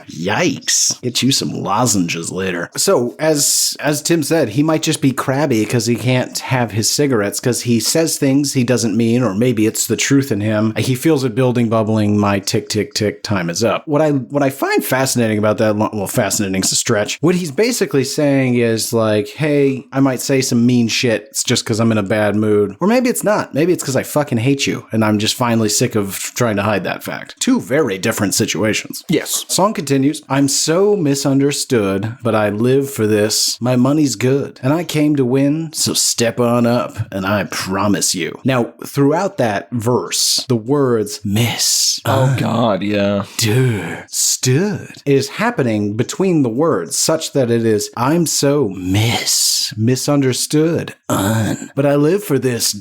Yikes. Get you some lozenges later. So, as Tim said, he might just be crabby because he can't have his cigarettes because he says things he doesn't mean, or maybe it's the truth in him. He feels it building, bubbling, my tick, tick, tick, time is up. What I find fascinating about that, well, fascinating's a stretch. What he's basically saying is like, hey, I might say some mean shit. It's just because I'm in a bad mood. Or maybe it's not. Maybe it's because I fucking hate you and I'm just finally sick of trying to hide that fact. Two very different situations. Yes. Song continues. I'm so misunderstood, but I live for this. My money's good, and I came to win, so step on up, and I promise you. Now, throughout that verse, the words miss, Oh, God, yeah. stood is happening between the words such that it is, I'm so misunderstood, but I live for this,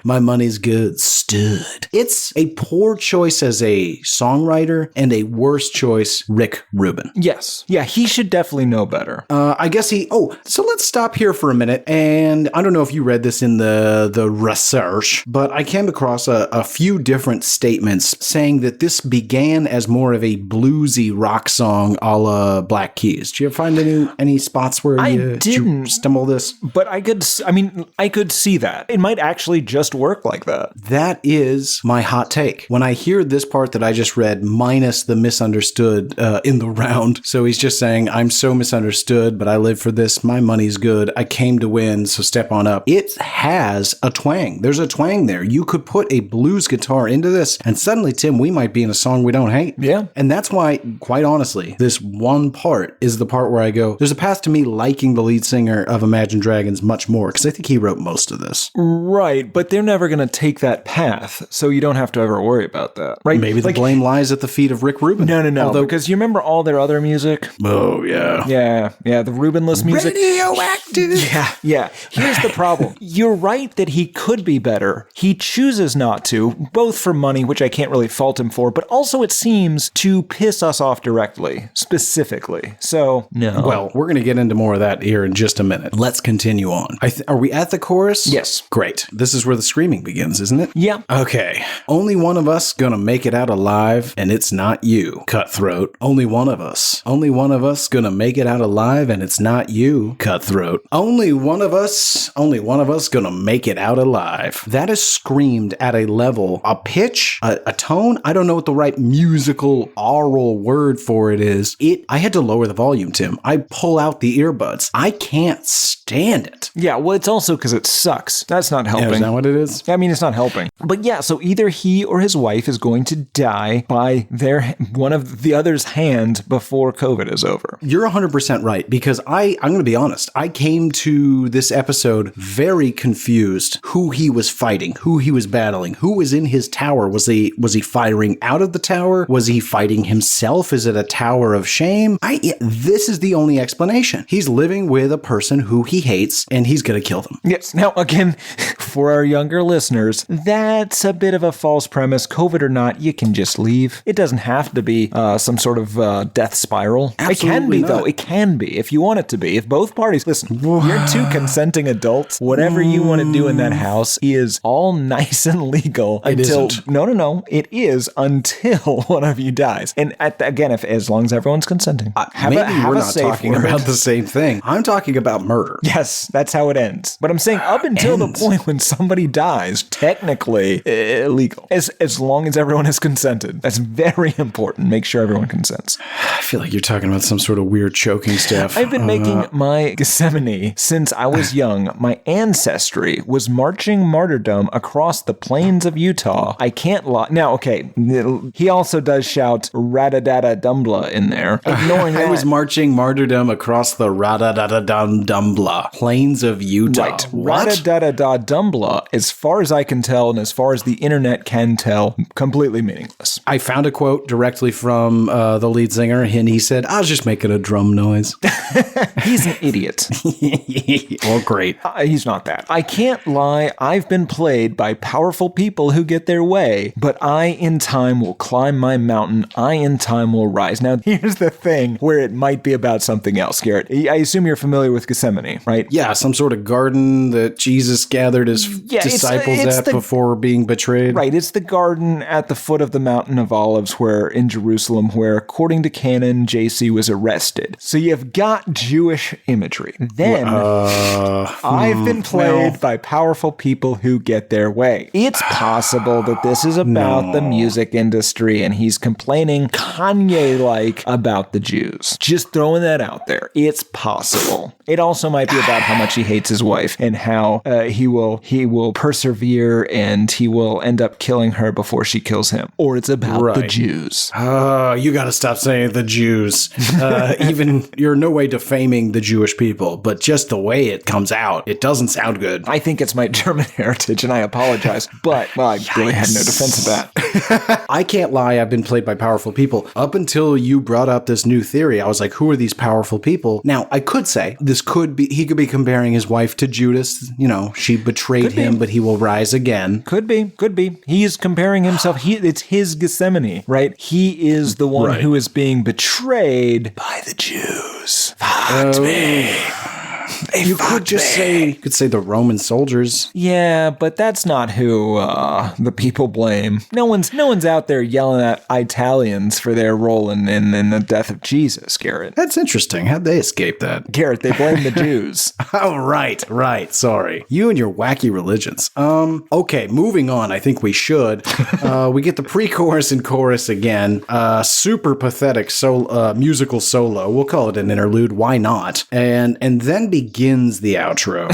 my money's good, stood. It's a poor choice as a songwriter and a worse choice, Rick Rubin. Yes. Yeah, he should definitely know better. I guess so let's stop here for a minute, and I don't know if you read this in the research, but I came across a few different statements saying that this began as more of a bluesy rock song a la Black Keys. Did you ever find any spots where did you stumble this? But I could see that. It might actually just work like that. That is my hot take. When I hear this part that I just read, minus the misunderstood in the round, so he's just saying, I'm so misunderstood, but I live for this, my money's good, I came to win, so step on up. It has a twang. There's a twang there. You could put a blues guitar into this, and suddenly, Tim, we might be in a song we don't hate. Yeah. And that's why, quite honestly, this one part is the part where I go, there's a path to me liking the lead singer of Imagine Dragons much more, because I think he wrote most of this. Right, but they're never going to take that path, so you don't have to ever worry about that. Right? Maybe the blame lies at the feet of Rick Rubin. No. Although, Because you remember all their other music? Oh, yeah. Yeah, the Rubinless music. Radioactive. Yeah. Here's the problem. You're right that he could be better. He chooses not to, both for money, which I can't really fault him for, but also it seems to piss us off directly, specifically. So, no. Well, we're going to get into more of that here in just a minute. Let's continue on. Are we at the chorus? Yes. Great. This is where the screaming begins, isn't it? Yeah. Okay. Only one of us gonna make it out alive, and it's not you, Cutthroat. Only one of us. Only one of us gonna make it out alive, and it's not you, Cutthroat. Only one of us gonna make it out alive. That is screamed at a level, a pitch, a tone. I don't know what the right musical oral word for it is. I had to lower the volume, Tim. I pull out the earbuds. I can't stand it. Yeah, well, it's also because it sucks. That's not helping. Is that what it is? I mean, it's not helping. But yeah, so either he or his wife is going to die by one of the other's hand before COVID is over. You're 100% right, because I'm going to be honest. I came to this episode very confused who he was fighting, who he was battling, who was in his tower. Was he firing out of the tower? Was he fighting himself? Is it a tower of shame? This is the only explanation. He's living with a person who he hates, and he's going to kill them. Yes. Now, again, for our younger listeners, that's a bit of a false premise. COVID or not, you can just leave. It doesn't have to be some sort of death spiral. Absolutely it can be, not. though. It can be, if you want it to be. If both parties, listen, you're two consenting adults. Whatever you want to do in that house is all nice and legal until... isn't. No. It is until one of you dies. And again, as long as everyone's consenting. Maybe we're not talking about the same thing. I'm talking about murder. Yes, that's how it ends. But I'm saying up until the point when somebody dies, technically illegal. As long as everyone has consented. That's very important. Make sure everyone consents. I feel like you're talking about some sort of weird choking stuff. I've been making my Gethsemane since I was young. My ancestry was marching martyrdom across the plains of Utah. I can't lie. Now, okay, he also does shout Radadada-dumbla in there. Ignoring that. I was marching martyrdom across the Radadada-dumbla plains of Utah. Right. What? Radadada-dumbla, as far as I can tell and as far as the internet can tell, completely meaningless. I found a quote directly from the lead singer, and he said, I was just making a drum noise. He's an idiot. Well, great. He's not that. I can't lie. I've been played by powerful people who get their way, but I in time will climb my mountain. I in time will rise. Now, here's the thing where it might be about something else, Garrett. I assume you're familiar with Gethsemane, right? Yeah, some sort of garden that Jesus gathered his disciples at before being betrayed. Right, it's the garden at the foot of the Mountain of Olives in Jerusalem where, according to canon, JC was arrested. So you've got Jewish imagery. Then, I've been played by powerful people who get their way. It's possible that this is about the music industry and he's complaining Kanye-like about the Jews. Just throwing that out there. It's possible. It also might be about how much he hates his wife and how he will persevere and he will end up killing her before she kills him. Or it's about the Jews. You got to stop saying the Jews. Even you're in no way defaming the Jewish people, but just the way it comes out, it doesn't sound good. I think think it's my German heritage, and I apologize. But, well, I really had no defense of that. I can't lie, I've been played by powerful people. Up until you brought up this new theory, I was like, who are these powerful people? Now, I could say he could be comparing his wife to Judas. You know, she betrayed him, but he will rise again. Could be. He is comparing himself. It's his Gethsemane, right? He is the one who is being betrayed by the Jews. Fucked me. You could say the Roman soldiers. Yeah, but that's not who the people blame. No one's out there yelling at Italians for their role in the death of Jesus, Garrett. That's interesting. How'd they escape that? Garrett, they blame the Jews. Oh, right. Sorry. You and your wacky religions. Okay, moving on. I think we should. We get the pre-chorus and chorus again. Super pathetic musical solo. We'll call it an interlude. Why not? And then begins the outro.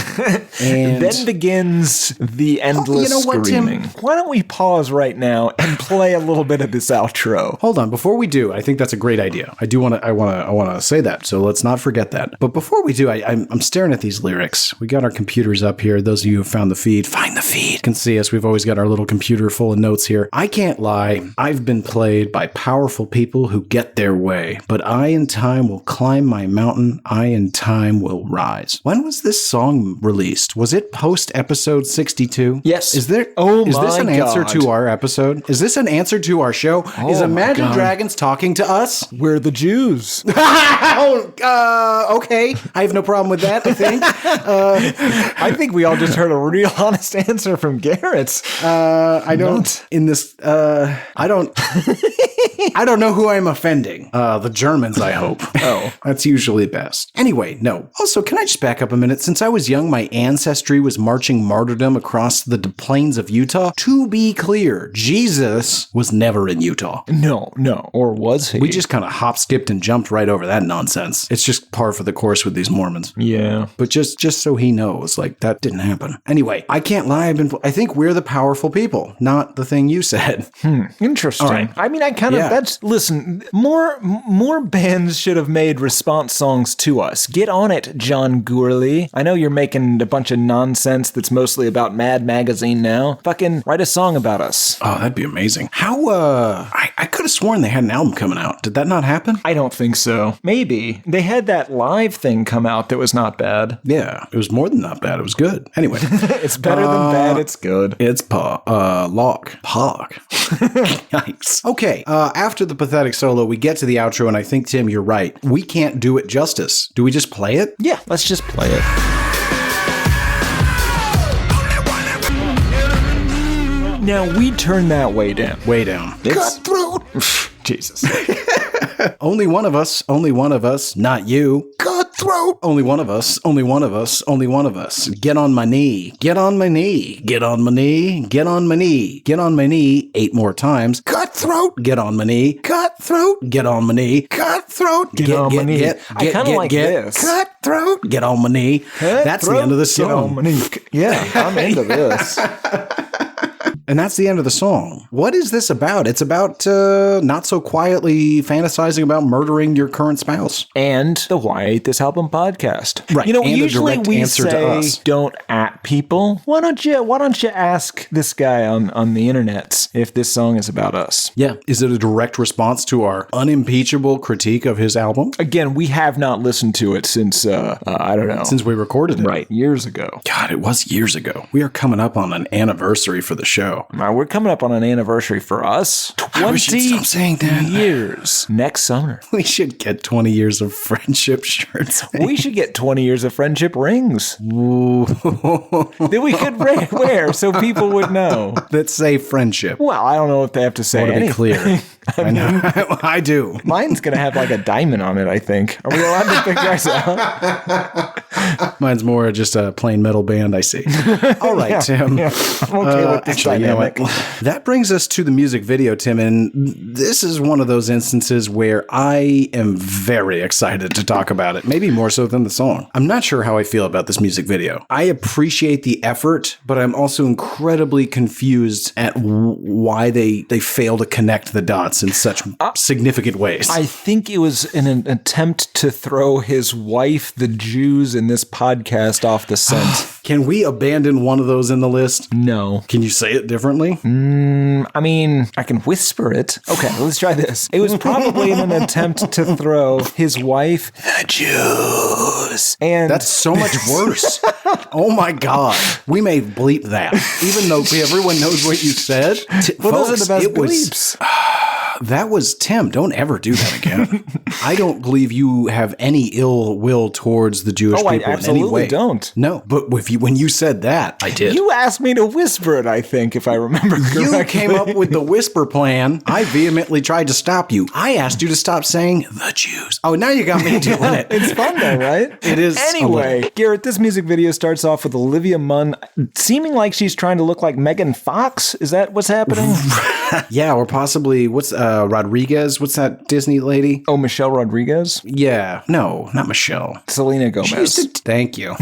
And then begins the endless screaming. Tim? Why don't we pause right now and play a little bit of this outro? Hold on, before we do, I think that's a great idea. I want to say that, so let's not forget that. But before we do, I'm staring at these lyrics. We got our computers up here. Those of you who found the feed, find the feed. Can see us. We've always got our little computer full of notes here. I can't lie. I've been played by powerful people who get their way, but I in time will climb my mountain. I in time will rise. When was this song released? Was it post episode 62? Yes. Is this an answer to our episode? Is this an answer to our show? Is Imagine Dragons talking to us? We're the Jews. Okay. I have no problem with that, I think. I think we all just heard a real honest answer from Garrett. I don't know who I'm offending. The Germans, I hope. Oh. That's usually best. Anyway, no. Also, can I just back up a minute? Since I was young, my ancestry was marching martyrdom across the plains of Utah. To be clear, Jesus was never in Utah. No. Or was he? We just kind of hop, skipped, and jumped right over that nonsense. It's just par for the course with these Mormons. Yeah. But just so he knows, like, that didn't happen. Anyway, I can't lie. I think we're the powerful people, not the thing you said. Interesting. All right. I mean, listen, more bands should have made response songs to us. Get on it, John Gourley. I know you're making a bunch of nonsense that's mostly about Mad Magazine now. Fucking write a song about us. Oh, that'd be amazing. How, I could have sworn they had an album coming out. Did that not happen? I don't think so. Maybe. They had that live thing come out that was not bad. Yeah, it was more than not bad. It was good. Anyway. It's better than bad. It's good. It's Pog. Yikes. Okay, after the pathetic solo, we get to the outro, and I think, Tim, you're right. We can't do it justice. Do we just play it? Yeah, let's just play it. Now, we turn that way down. Way down. Cutthroat! Jesus. Only one of us, not you. Cutthroat! Only one of us. Get on my knee. Get on my knee. 8 more times. Cutthroat! Get on my knee. Cutthroat! Get on my knee. Cutthroat! Get on my knee. I kind of like this. Cutthroat! Get on my knee. That's the end of the song. Get on my knee. Yeah, I'm into this. And that's the end of the song. What is this about? It's about not so quietly fantasizing about murdering your current spouse. And the Why I Hate This Album podcast. Right. You know, and usually we answer say to us. Don't at people. Why don't you ask this guy on the internet if this song is about us? Yeah. Is it a direct response to our unimpeachable critique of his album? Again, we have not listened to it since, I don't know. Since we recorded it. Right. Years ago. God, it was years ago. We are coming up on an anniversary for the show. We're coming up on an anniversary for us. 20 years next summer. We should get 20 years of friendship shirts. We should get 20 years of friendship rings. That we could wear so people would know. That say friendship. Well, I don't know if they have to say anything. To be clear. I know. I do. Mine's going to have like a diamond on it, I think. Are we allowed to pick ours out? Mine's more just a plain metal band, I see. All right, Tim. Yeah. I'm okay with this actually, dynamic. You know what? That brings us to the music video, Tim, and this is one of those instances where I am very excited to talk about it, maybe more so than the song. I'm not sure how I feel about this music video. I appreciate the effort, but I'm also incredibly confused at why they fail to connect the dots in such significant ways. I think it was an attempt to throw his wife, the Jews, and this podcast off the scent. Can we abandon one of those in the list? No. Can you say it differently? I mean, I can whisper it. Okay, let's try this. It was probably in an attempt to throw his wife the Jews. And That's so much worse. Oh my God. We may bleep that. Even though everyone knows what you said. well, those are the best it was- bleeps. That was Tim. Don't ever do that again. I don't believe you have any ill will towards the Jewish people in any absolutely way. don't. No, but when you said that, I did. You asked me to whisper it, I think, if I remember correctly. You came up with the whisper plan. I vehemently tried to stop you. I asked you to stop saying the Jews. Oh, now you got me doing it. It's fun though, right? It is. Anyway, Garrett, this music video starts off with Olivia Munn seeming like she's trying to look like Megan Fox. Is that what's happening? Yeah, or possibly, what's Rodriguez? What's that Disney lady? Oh, Michelle Rodriguez? Yeah. No, not Michelle. Selena Gomez. Thank you.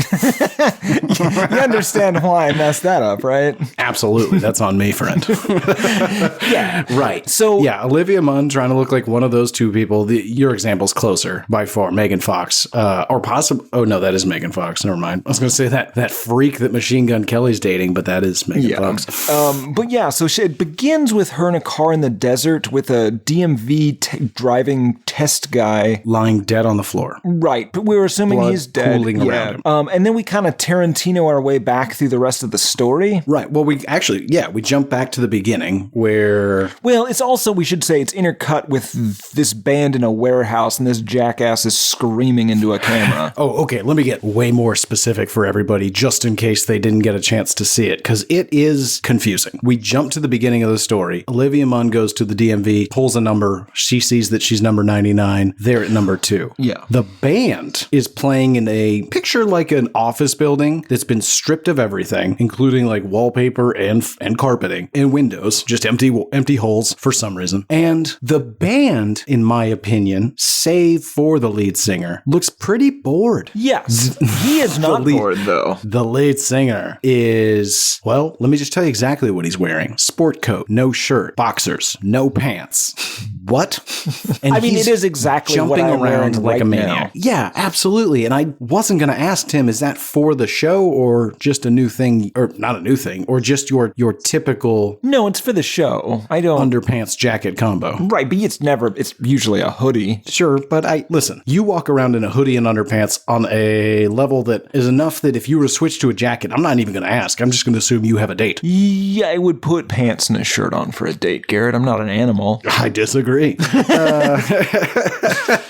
You understand why I messed that up, right? Absolutely. That's on me, friend. Yeah. Right. So- yeah, Olivia Munn trying to look like one of those two people. Your example's closer by far. Megan Fox. Or possibly, oh no, that is Megan Fox. Never mind. I was going to say that freak that Machine Gun Kelly's dating, but that is Megan Fox. But yeah, so it begins with her in a car in the desert with a DMV driving test guy. Lying dead on the floor. Right, but we were assuming Blood he's dead. pooling around him. And then we kind of Tarantino our way back through the rest of the story. Right. Well, we jump back to the beginning where... Well, it's also, we should say, it's intercut with this band in a warehouse and this jackass is screaming into a camera. Oh, okay. Let me get way more specific for everybody, just in case they didn't get a chance to see it, because it is confusing. We jump to the beginning of the story. Olivia Munn goes to the DMV, pulls a number. She sees that she's number 99. They're at number 2. Yeah. The band is playing in a picture like an office building that's been stripped of everything, including like wallpaper and carpeting and windows, just empty holes for some reason. And the band, in my opinion, save for the lead singer, looks pretty bored. Yes, he is not bored, though. The lead singer is, well, let me just tell you exactly what he's wearing. Sport coat, no shirt, boxers, no pants. What? And I mean, he's it is exactly jumping what I'm around wearing like right a maniac. now. Yeah, absolutely. And I wasn't going to ask Tim, is that for the show or just a new thing, or not a new thing, or just your typical No, it's for the show. I don't... underpants jacket combo? Right, but it's usually a hoodie. Sure, but listen, you walk around in a hoodie and underpants on a level that is enough that if you were to switch to a jacket, I'm not even going to ask. I'm just going to assume you have a date. Yeah, I would put pants and a shirt on for a date, Garrett. I'm not an animal. I disagree.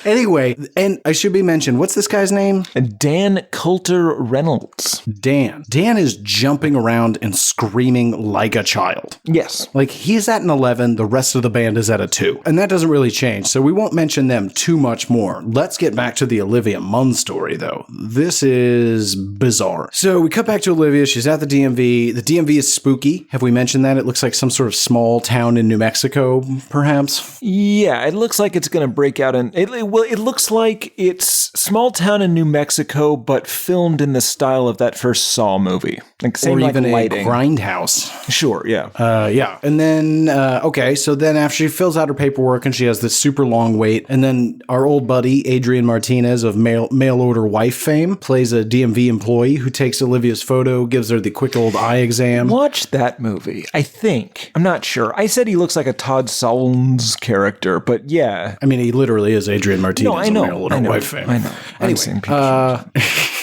Anyway, and I should be mentioned, what's this guy's name? Dan Coulter Reynolds. Dan. Dan is jumping around and screaming like a child. Yes. Like, he's at an 11, the rest of the band is at a 2. And that doesn't really change, so we won't mention them too much more. Let's get back to the Olivia Munn story, though. This is bizarre. So we cut back to Olivia. She's at the DMV. The DMV is spooky. Have we mentioned that? It looks like some sort of small town in New Mexico, perhaps? Yeah, it looks like it's going to break out in... It looks like it's small town in New Mexico, but filmed in the style of that first Saw movie. Like, same Or like even lighting. a grindhouse. Sure, yeah. Yeah. And then, okay, so then after she fills out her paperwork and she has this super long wait, and then our old buddy, Adrian Martinez of mail order wife fame, plays a DMV employee who takes Olivia's photo, gives her the quick old eye exam. Watch that movie, I think. I'm not sure. I said he looks like a Todd Solondz character, but yeah. I mean, he literally is Adrian Martinez No, I know. of mail order I know. wife fame. I know. Anyway,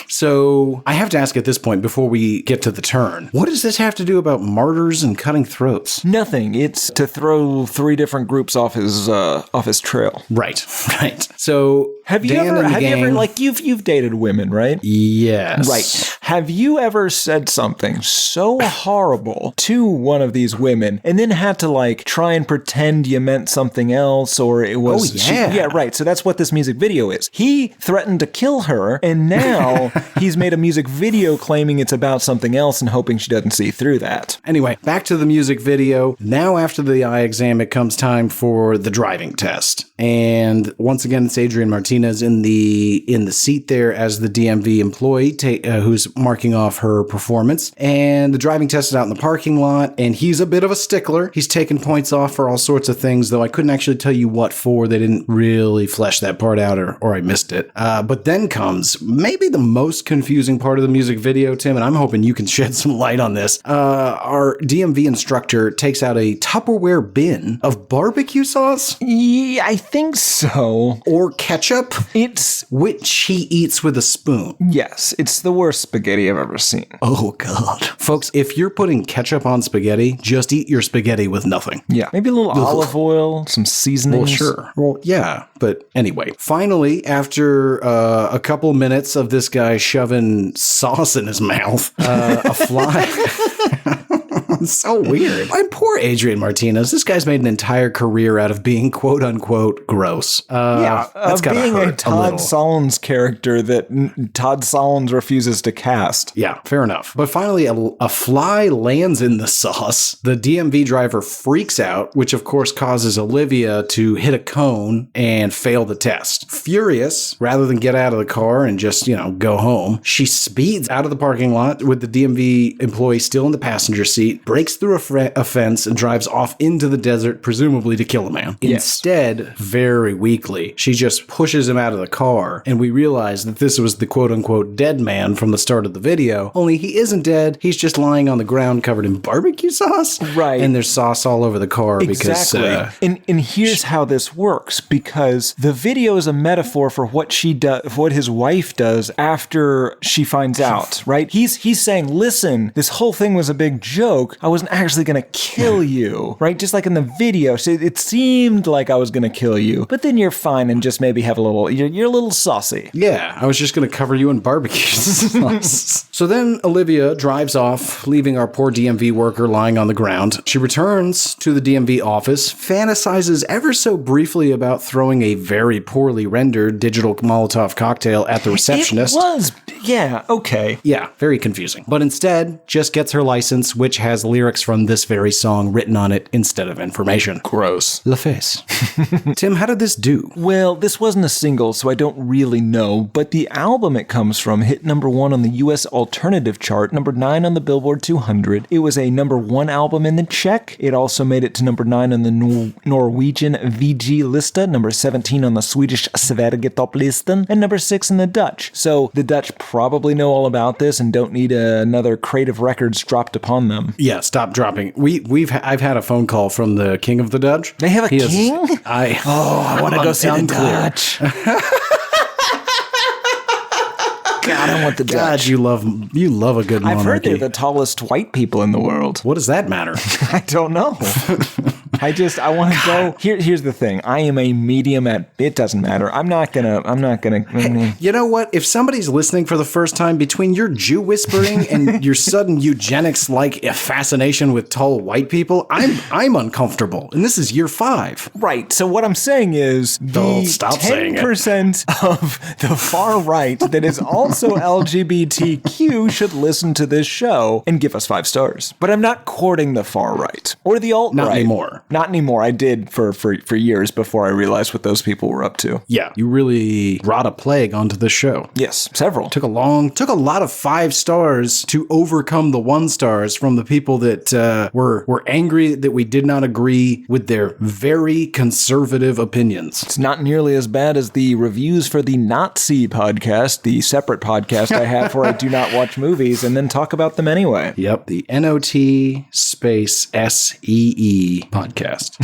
so I have to ask at this point, before we get to the turn, what does this have to do about martyrs and cutting throats? Nothing. It's to throw 3 different groups off his trail. Right, right. So Have you Dan ever and the gang- like you've dated women, right? Yes. Right. Have you ever said something so horrible to one of these women and then had to like try and pretend you meant something else, or it was... Oh, yeah. Yeah, right. So that's what this music video is. He threatened to kill her, and now he's made a music video claiming it's about something else and hoping she doesn't see through that. Anyway, back to the music video. Now, after the eye exam, it comes time for the driving test. And once again, it's Adrian Martinez Martinez in the seat there as the DMV employee who's marking off her performance. And the driving test is out in the parking lot, and he's a bit of a stickler. He's taking points off for all sorts of things, though I couldn't actually tell you what for. They didn't really flesh that part out, or I missed it. But then comes maybe the most confusing part of the music video, Tim, and I'm hoping you can shed some light on this. Our DMV instructor takes out a Tupperware bin of barbecue sauce. Yeah, I think so. Or ketchup. It's... which he eats with a spoon. Yes, it's the worst spaghetti I've ever seen. Oh, God. Folks, if you're putting ketchup on spaghetti, just eat your spaghetti with nothing. Yeah, maybe a little olive oil, some seasonings. Well, sure. Well, yeah, but anyway. Finally, after a couple minutes of this guy shoving sauce in his mouth, a fly... It's so weird. My poor Adrian Martinez. This guy's made an entire career out of being quote unquote gross. That's gotta being hurt a Todd Solondz character that Todd Solondz refuses to cast. Yeah, fair enough. But finally, a fly lands in the sauce. The DMV driver freaks out, which of course causes Olivia to hit a cone and fail the test. Furious, rather than get out of the car and just, go home, she speeds out of the parking lot with the DMV employee still in the passenger seat, breaks through a fence and drives off into the desert, presumably to kill a man. Yes. Instead, very weakly, she just pushes him out of the car, and we realize that this was the quote-unquote dead man from the start of the video, only he isn't dead, he's just lying on the ground covered in barbecue sauce. Right. And there's sauce all over the car exactly. because... And here's how this works, because the video is a metaphor for what she does, what his wife does after she finds out, right? He's saying, listen, this whole thing was a big joke. I wasn't actually going to kill you, right? Just like in the video. So it seemed like I was going to kill you, but then you're fine and just maybe have a little, you're a little saucy. Yeah, I was just going to cover you in barbecue sauce. So then Olivia drives off, leaving our poor DMV worker lying on the ground. She returns to the DMV office, fantasizes ever so briefly about throwing a very poorly rendered digital Molotov cocktail at the receptionist. It was, yeah, okay. Yeah, very confusing. But instead, just gets her license, which has lyrics from this very song written on it instead of information. Gross. La face. Tim, how did this do? Well, this wasn't a single, so I don't really know, but the album it comes from hit number 1 on the US Alternative chart, number 9 on the Billboard 200. It was a number 1 album in the Czech. It also made it to number 9 on the Norwegian VG Lista, number 17 on the Swedish Sverigetopplistan, and number 6 in the Dutch. So the Dutch probably know all about this and don't need another Creative Records dropped upon them. Yeah, stop dropping. I've had a phone call from the king of the Dutch. They have a king? I want to go see the Dutch. God, I want the Dutch. God, you love a good monarchy. I've heard they're the tallest white people in the world. What does that matter? I don't know. I want to go. Here's the thing. I am a medium at, it doesn't matter. I'm not gonna. Hey, you know what? If somebody's listening for the first time, between your Jew whispering and your sudden eugenics-like fascination with tall white people, I'm uncomfortable. And this is year 5. Right. So what I'm saying is Don't stop saying it. 10% of the far right that is also LGBTQ should listen to this show and give us 5 stars. But I'm not courting the far right or the alt-right. Not anymore. Not anymore. I did for years before I realized what those people were up to. Yeah, you really brought a plague onto the show. Yes, several. Took a lot of 5 stars to overcome the 1 stars from the people that were angry that we did not agree with their very conservative opinions. It's not nearly as bad as the reviews for the Nazi podcast, the separate podcast I have where I do not watch movies and then talk about them anyway. Yep, the NOT space SEE podcast.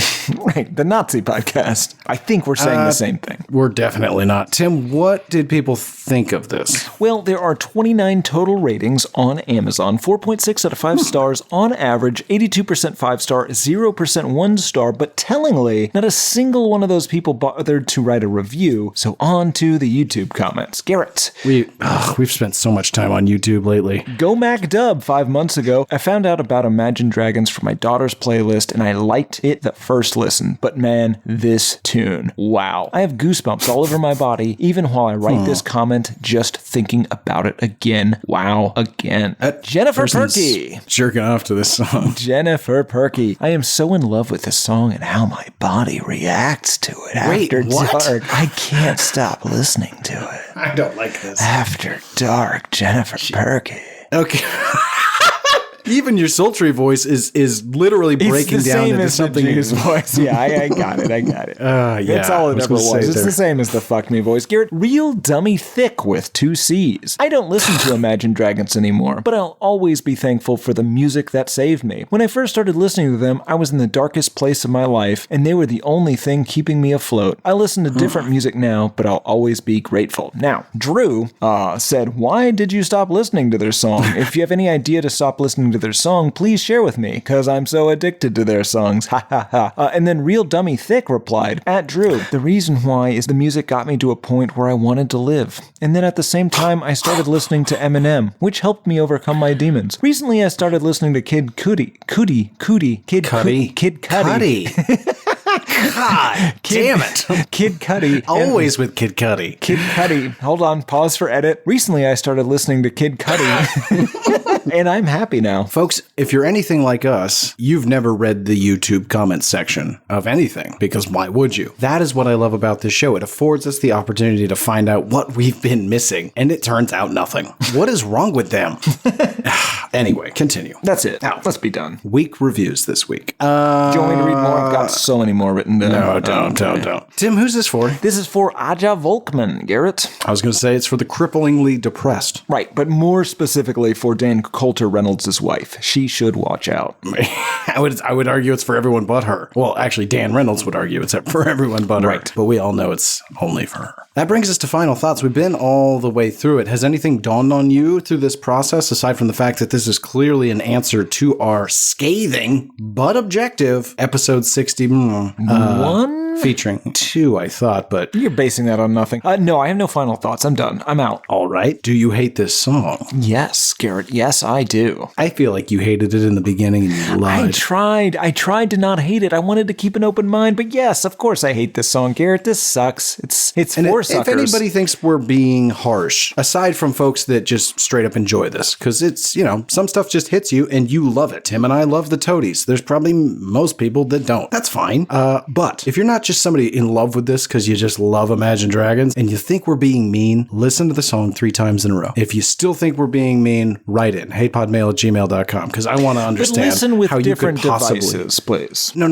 Right, the Nazi podcast. I think we're saying the same thing. We're definitely not. Tim, what did people think of this? Well, there are 29 total ratings on Amazon, 4.6 out of 5 stars on average, 82% 5-star, 0% 1-star, but tellingly, not a single one of those people bothered to write a review, so on to the YouTube comments. Garrett. We've spent so much time on YouTube lately. Go Mac Dub 5 months ago, I found out about Imagine Dragons from my daughter's playlist, and I liked it it the first listen, but man, this tune, wow. I have goosebumps all over my body, even while I write this comment, just thinking about it again. Wow, again. Jennifer Perky. Jerking off to this song. Jennifer Perky. I am so in love with this song and how my body reacts to it after dark. I can't stop listening to it. I don't like this. After dark, Jennifer Perky. Okay. Even your sultry voice is literally breaking down into something. It's the same as the Jew's voice. Yeah, I got it. Yeah, that's all it ever was. It's the same as the fuck me voice. Garrett, real dummy thick with 2 C's. I don't listen to Imagine Dragons anymore, but I'll always be thankful for the music that saved me. When I first started listening to them, I was in the darkest place of my life, and they were the only thing keeping me afloat. I listen to different music now, but I'll always be grateful. Now, Drew said, why did you stop listening to their song? If you have any idea to stop listening to their song, please share with me, because I'm so addicted to their songs. Ha ha ha. And then Real Dummy Thick replied, at Drew, the reason why is the music got me to a point where I wanted to live. And then at the same time, I started listening to Eminem, which helped me overcome my demons. Recently, I started listening to Kid Cudi. Kid Cudi. God damn it. Kid Cudi. Always with Kid Cudi. Kid Cudi. Hold on. Pause for edit. Recently, I started listening to Kid Cudi. And I'm happy now. Folks, if you're anything like us, you've never read the YouTube comments section of anything, because why would you? That is what I love about this show. It affords us the opportunity to find out what we've been missing, and it turns out nothing. What is wrong with them? Anyway, continue. That's it. Now, let's be done. Week reviews this week. Do you want me to read more? I've got so many more written down. No, don't. Tim, who's this for? This is for Aja Volkman, Garrett. I was going to say it's for the cripplingly depressed. Right, but more specifically for Dan Coulter Reynolds' wife. She should watch out. I would argue it's for everyone but her. Well, actually, Dan Reynolds would argue it's for everyone but her. Right. But we all know it's only for her. That brings us to final thoughts. We've been all the way through it. Has anything dawned on you through this process, aside from the fact that this is clearly an answer to our scathing but objective episode 60? One? Featuring 2, I thought, but... You're basing that on nothing. No, I have no final thoughts. I'm done. I'm out. All right. Do you hate this song? Yes, Garrett. Yes, I do. I feel like you hated it in the beginning and you lied. I tried to not hate it. I wanted to keep an open mind, but yes, of course I hate this song, Garrett. This sucks. It's for suckers. If anybody thinks we're being harsh, aside from folks that just straight up enjoy this, because it's, some stuff just hits you and you love it. Tim and I love the Toadies. There's probably most people that don't. That's fine. But if you're not just somebody in love with this because you just love Imagine Dragons and you think we're being mean, listen to the song 3 times in a row. If you still think we're being mean, write in heypodmail@gmail.com, because I want to understand listen with how different you could possibly... devices, please. No.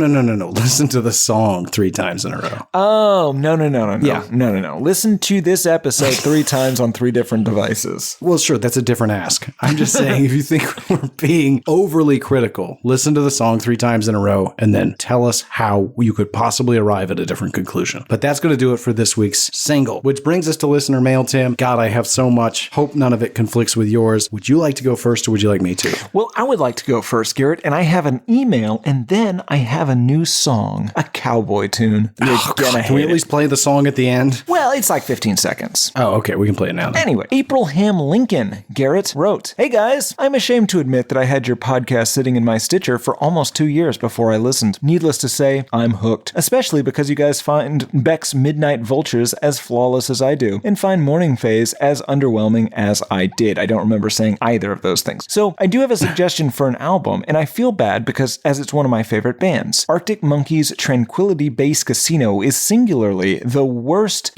Listen to the song 3 times in a row. Oh, no. Yeah. No. Listen to this episode 3 times on 3 different devices. Well, sure, that's a different ask. I'm just saying, if you think we're being overly critical, listen to the song 3 times in a row and then tell us how you could possibly arrive at a different conclusion. But that's going to do it for this week's single, which brings us to listener mail, Tim. God, I have so much. Hope none of it conflicts with yours. Would you like to go first, or would you like me to? Well, I would like to go first, Garrett, and I have an email, and then I have a new song, a cowboy tune. Can we at least play the song at the end? Well, it's like 15 seconds. Oh, okay. We can play it now then. Anyway, April Ham Lincoln, Garrett, wrote, Hey guys, I'm ashamed to admit that I had your podcast sitting in my Stitcher for almost 2 years before I listened. Needless to say, I'm hooked, especially because you guys find Beck's Midnight Vultures as flawless as I do, and find Morning Phase as underwhelming as I did. I don't remember saying either of those things. So I do have a suggestion for an album, and I feel bad because as it's one of my favorite bands. Arctic Monkeys' Tranquility Base Casino is singularly the worst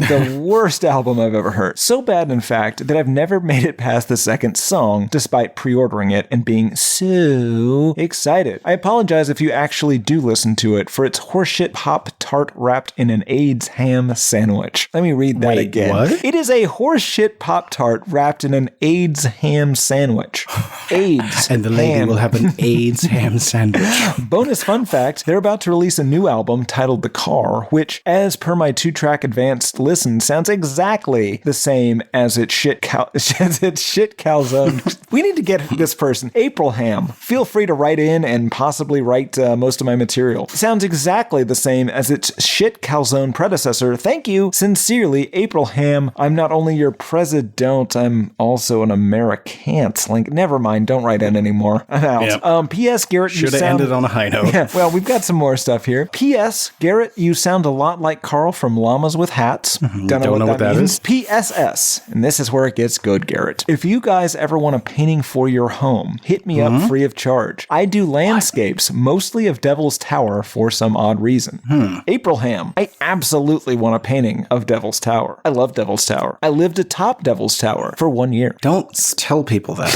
album I've ever heard. So bad, in fact, that I've never made it past the second song, despite pre-ordering it and being so excited. I apologize if you actually do listen to it, for its horseshit Pop-Tart wrapped in an AIDS ham sandwich. Let me read that again. What? It is a horseshit Pop-Tart wrapped in an AIDS ham sandwich. AIDS. And the lady will have an AIDS ham sandwich. Bonus fun fact, they're about to release a new album titled The Car, which, as per my 2-track advanced listen, sounds exactly the same as its shit calzone. We need to get this person. April Ham. Feel free to write in and possibly write most of my material. Sounds exactly the same as its shit calzone predecessor. Thank you. Sincerely, April Ham. I'm not only your president, I'm also an Americant. Never mind. fine. Don't write in anymore. I'm out. Yep. P.S. Garrett, Should have ended on a high note. Yeah, well, we've got some more stuff here. P.S. Garrett, you sound a lot like Carl from Llamas with Hats. Don't know what that means. P.S.S. And this is where it gets good, Garrett. If you guys ever want a painting for your home, hit me up free of charge. I do landscapes, mostly of Devil's Tower for some odd reason. Aprilham, I absolutely want a painting of Devil's Tower. I love Devil's Tower. I lived atop Devil's Tower for 1 year. Don't tell people that.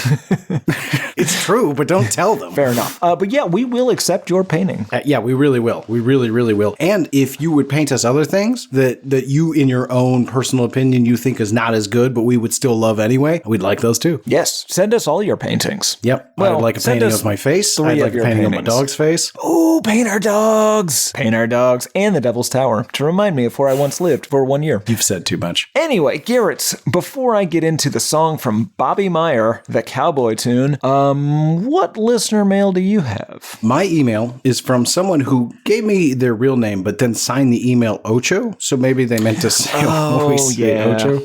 It's true, but don't tell them. Fair enough. But yeah, we will accept your painting. Yeah, we really will. We really, really will. And if you would paint us other things that you, in your own personal opinion, you think is not as good, but we would still love anyway, we'd like those too. Yes. Send us all your paintings. Yep. Well, I'd like a painting of my face. I'd like a painting of my dog's face. Oh, paint our dogs. Paint our dogs and the Devil's Tower to remind me of where I once lived for 1 year. You've said too much. Anyway, Garrett, before I get into the song from Bobby Meyer, the cowboy tune, what listener mail do you have? My email is from someone who gave me their real name, but then signed the email Ocho. So maybe they meant to say, Ocho.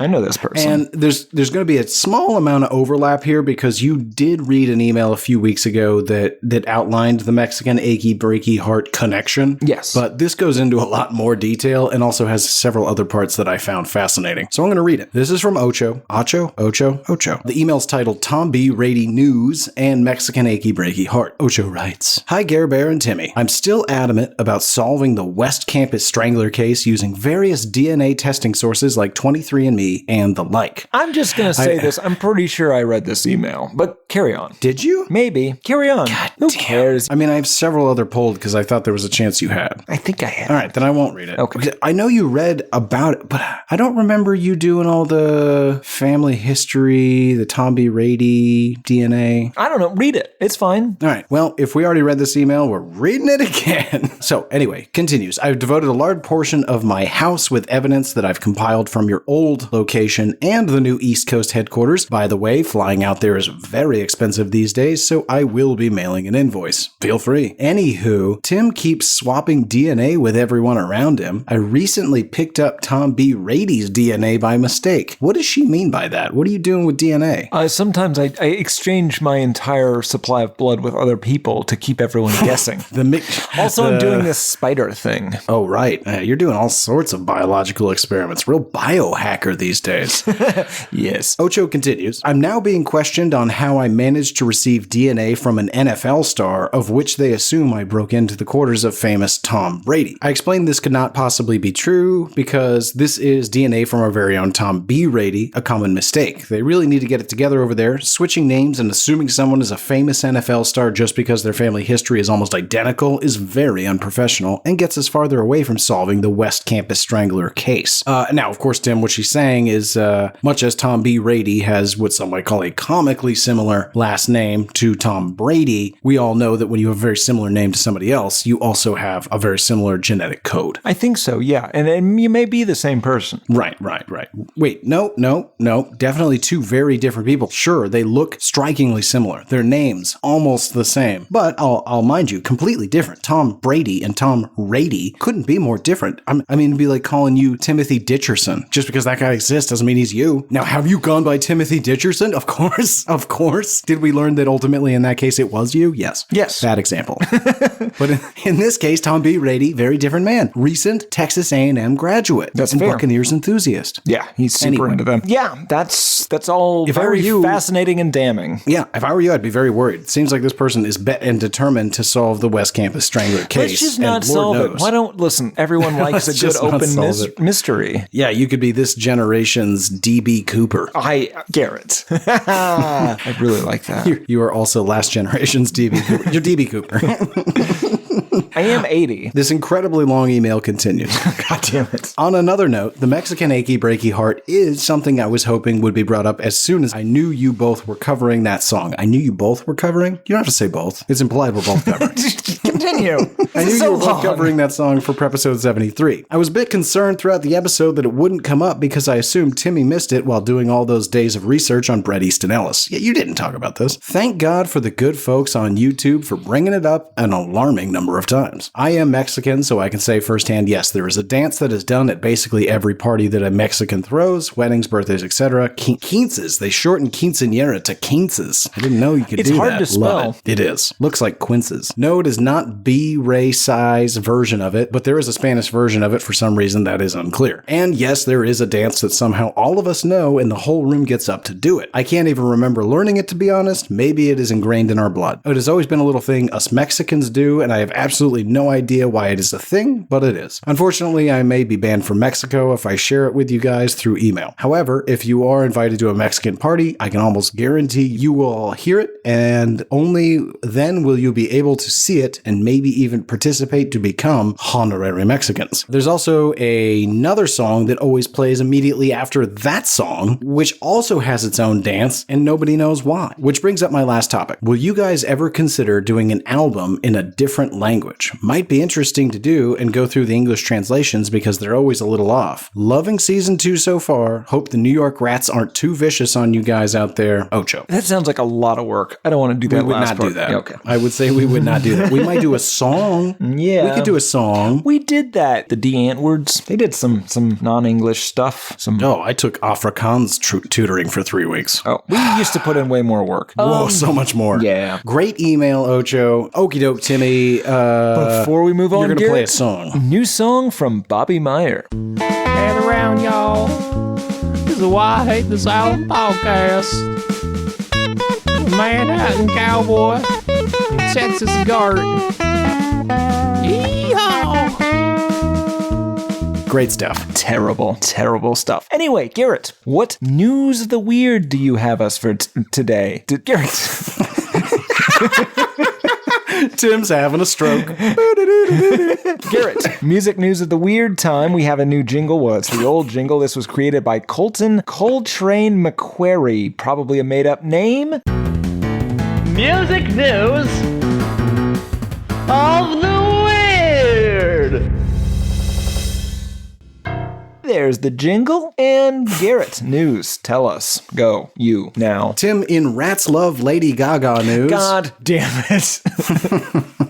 I know this person. And there's going to be a small amount of overlap here because you did read an email a few weeks ago that outlined the Mexican achy breaky heart connection. Yes. But this goes into a lot more detail and also has several other parts that I found fascinating. So I'm going to read it. This is from Ocho. The email's titled Tom B. Rady News and Mexican Achy Breaky Heart. Ocho writes, Hi, Gare Bear and Timmy. I'm still adamant about solving the West Campus Strangler case using various DNA testing sources like 23andMe and the like. I'm just going to say this. I'm pretty sure I read this email, but carry on. Did you? Maybe. Carry on. God Who damn. cares? I mean, I have several other pulled because I thought there was a chance you had. I think I have. All right, then I won't read it. Okay. I know you read about it, but I don't remember you doing all the family history, the Tom B. Rady DNA. I don't know. Read it. It's fine. All right. Well, if we already read this email, we're reading it again. So anyway, continues. I've devoted a large portion of my house with evidence that I've compiled from your old location and the new East Coast headquarters. By the way, flying out there is very expensive these days, so I will be mailing an invoice. Feel free. Anywho, Tim keeps swapping DNA with everyone around him. I recently picked up Tom B. Rady's DNA by mistake. What does she mean by that? What are you doing with DNA? Sometimes I exchange my entire supply of blood with other people to keep everyone guessing. I'm doing this spider thing. Oh, right. You're doing all sorts of biological experiments. Real biohacker these days. Yes. Ocho continues, I'm now being questioned on how I managed to receive DNA from an NFL star, of which they assume I broke into the quarters of famous Tom Brady. I explained this could not possibly be true because this is DNA from our very own Tom B. Rady, a common mistake. They really need to get it together over there. Switching names and assuming someone is a famous NFL star just because their family history is almost identical is very unprofessional and gets us farther away from solving the West Campus Strangler case. Now, of course, Tim, what she's saying is much as Tom B. Rady has what some might call a comically similar last name to Tom Brady, we all know that when you have a very similar name to somebody else, you also have a very similar genetic code. I think so, yeah. And you may be the same person. Right. Wait, no. Definitely two very different people. Sure, they look strikingly similar. Their names almost the same. But I'll mind you, completely different. Tom Brady and Tom Rady couldn't be more different. I mean, it'd be like calling you Timothy Ditcherson. Just because that guy exists doesn't mean he's you. Now, have you gone by Timothy Ditcherson? Of course. Did we learn that ultimately in that case it was you? Yes. Bad example. But in this case, Tom B. Rady, very different man. Recent Texas A&M graduate. That's and fair. Buccaneers enthusiast. Yeah, he's super into them. Yeah, that's all very fascinating and damning. Yeah, if I were you, I'd be very worried. It seems like this person is bet and determined to solve the West Campus Strangler case. Let's just not solve it. Why don't, listen, everyone likes a good open mystery. Yeah, you could be this generation's D.B. Cooper. Garrett. I really like that. You are also last generation's D.B. Cooper. You're D.B. Cooper. I am 80. This incredibly long email continues. God damn it. On another note, the Mexican achy breaky heart is something I was hoping would be brought up as soon as I knew you both were covering that song. I knew you both were covering? You don't have to say both. It's implied we're both covering. Continue. I knew you were both covering that song for Prepisode 73. I was a bit concerned throughout the episode that it wouldn't come up because I assumed Timmy missed it while doing all those days of research on Bret Easton Ellis. Yeah, you didn't talk about this. Thank God for the good folks on YouTube for bringing it up an alarming number of times. I am Mexican, so I can say firsthand, yes, there is a dance that is done at basically every party that a Mexican throws, weddings, birthdays, etc. Quinces. They shorten quinceañera to quinces. I didn't know you could do that. It's hard to spell. Love it. It is. Looks like quinces. No, it is not B-ray size version of it, but there is a Spanish version of it for some reason that is unclear. And yes, there is a dance that somehow all of us know and the whole room gets up to do it. I can't even remember learning it, to be honest. Maybe it is ingrained in our blood. It has always been a little thing us Mexicans do, and I have absolutely no idea why it is a thing, but it is. Unfortunately, I may be banned from Mexico if I share it with you guys through email. However, if you are invited to a Mexican party, I can almost guarantee you will all hear it, and only then will you be able to see it and maybe even participate to become honorary Mexicans. There's also another song that always plays immediately after that song, which also has its own dance, and nobody knows why. Which brings up my last topic. Will you guys ever consider doing an album in a different language? Might be interesting to do and go through the English translations because they're always a little off. Loving season 2 so far. Hope the New York rats aren't too vicious on you guys out there. Ocho. That sounds like a lot of work. I don't want to do that. We would last not part. do that. Yeah, okay. I would say we would not do that. We might do a song. Yeah. We could do a song. We did that. The D-Antwords. They did some non-English stuff. No, I took Afrikaans tutoring for 3 weeks. Oh, we used to put in way more work. Whoa, so much more. Yeah. Great email, Ocho. Okie doke, Timmy. Before we move on, you're going to play a Garrett, song. new song from Bobby Meyer. Gather around, y'all. This is why I hate this album podcast. Manhattan cowboy, Texas garden. Yeehaw! Great stuff. Terrible, terrible stuff. Anyway, Garrett, what news of the weird do you have us for today? Garrett. Tim's having a stroke. Garrett, music news of the weird time. We have a new jingle. Well, it's the old jingle. This was created by Coltrain McQuarrie. Probably a made-up name. Music news of the weird. There's the jingle. And Garrett, news. Tell us. Go. You. Now. Tim, in Rats Love Lady Gaga news. God damn it.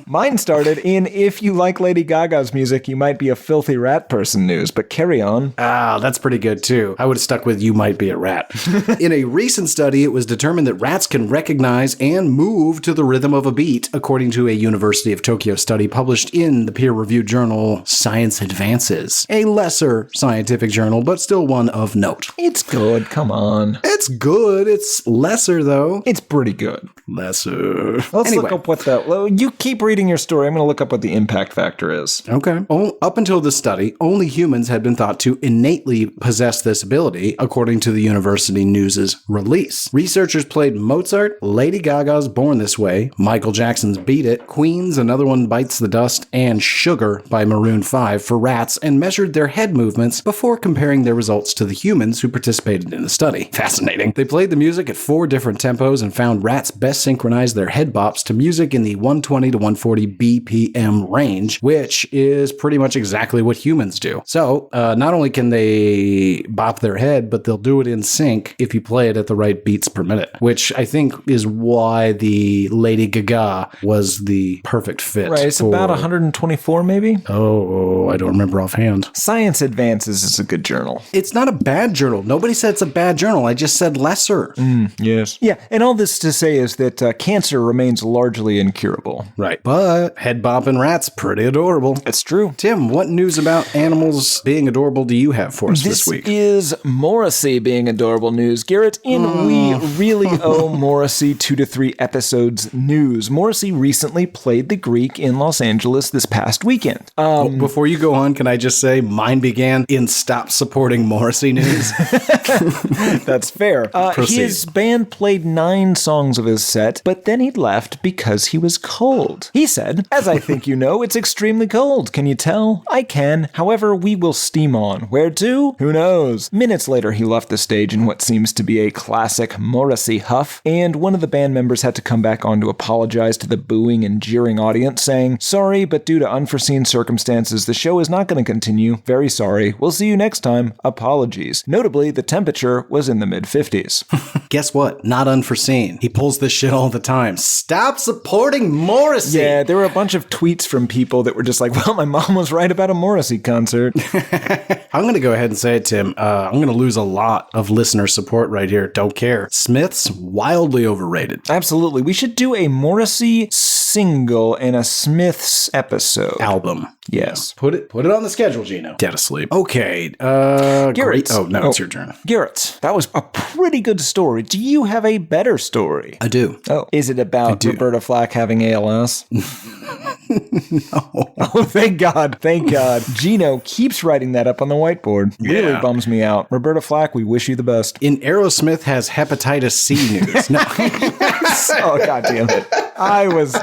Mine started in if you like Lady Gaga's music, you might be a filthy rat person news, but carry on. Ah, that's pretty good too. I would have stuck with you might be a rat. In a recent study, it was determined that rats can recognize and move to the rhythm of a beat, according to a University of Tokyo study published in the peer-reviewed journal Science Advances, a lesser scientific journal, but still one of note. It's good, come on. It's good. It's lesser, though. It's pretty good. Lesser. Let's look up what the... You keep reading your story. I'm going to look up what the impact factor is. Okay. Up until this study, only humans had been thought to innately possess this ability, according to the University News' release. Researchers played Mozart, Lady Gaga's Born This Way, Michael Jackson's Beat It, Queen's Another One Bites the Dust, and Sugar by Maroon 5 for rats and measured their head movements before comparing their results to the humans who participated in the study. Fascinating. They played the music at 4 different tempos and found rats best synchronize their head bops to music in the 120 to 140 BPM range, which is pretty much exactly what humans do. So, not only can they bop their head, but they'll do it in sync if you play it at the right beats per minute, which I think is why the Lady Gaga was the perfect fit. Right, it's about 124 maybe? Oh, I don't remember offhand. Science Advances is a good journal. It's not a bad journal. Nobody said it's a bad journal. I just said lesser. Yes. Yeah, and all this to say is that cancer remains largely incurable. Right. But head bopping rats, pretty adorable. It's true. Tim, what news about animals being adorable do you have for us this week? This is Morrissey being adorable news. Garrett, we really owe Morrissey 2 to 3 episodes news. Morrissey recently played the Greek in Los Angeles this past weekend. Before you go on, can I just say mine began in stop supporting Morrissey news? That's fair. His band played 9 songs of his set, but then he left because he was cold. He said, "As I think you know, it's extremely cold. Can you tell? I can. However, we will steam on. Where to? Who knows?" Minutes later, he left the stage in what seems to be a classic Morrissey huff, and one of the band members had to come back on to apologize to the booing and jeering audience, saying, "Sorry, but due to unforeseen circumstances, the show is not going to continue. Very sorry. We'll see you next time. Apologies. Notably, the temperature was in the mid-50s. Guess what? Not unforeseen. He pulls this shit all the time. Stop supporting Morrissey! Yeah, there were a bunch of tweets from people that were just like, well, my mom was right about a Morrissey concert. I'm going to go ahead and say it, Tim. I'm going to lose a lot of listener support right here. Don't care. Smith's wildly overrated. Absolutely. We should do a Morrissey single and a Smiths episode. Album. Yes. Put it on the schedule, Gino. Dead asleep. Okay. Garrett. Garrett. Oh, no, it's your turn. Garrett, that was a pretty good story. Do you have a better story? I do. Oh, is it about Roberta Flack having ALS? No. Oh, thank God. Thank God. Gino keeps writing that up on the whiteboard. Really Yeah. bums me out. Roberta Flack, we wish you the best. In Aerosmith has hepatitis C news. No. Oh, God damn it.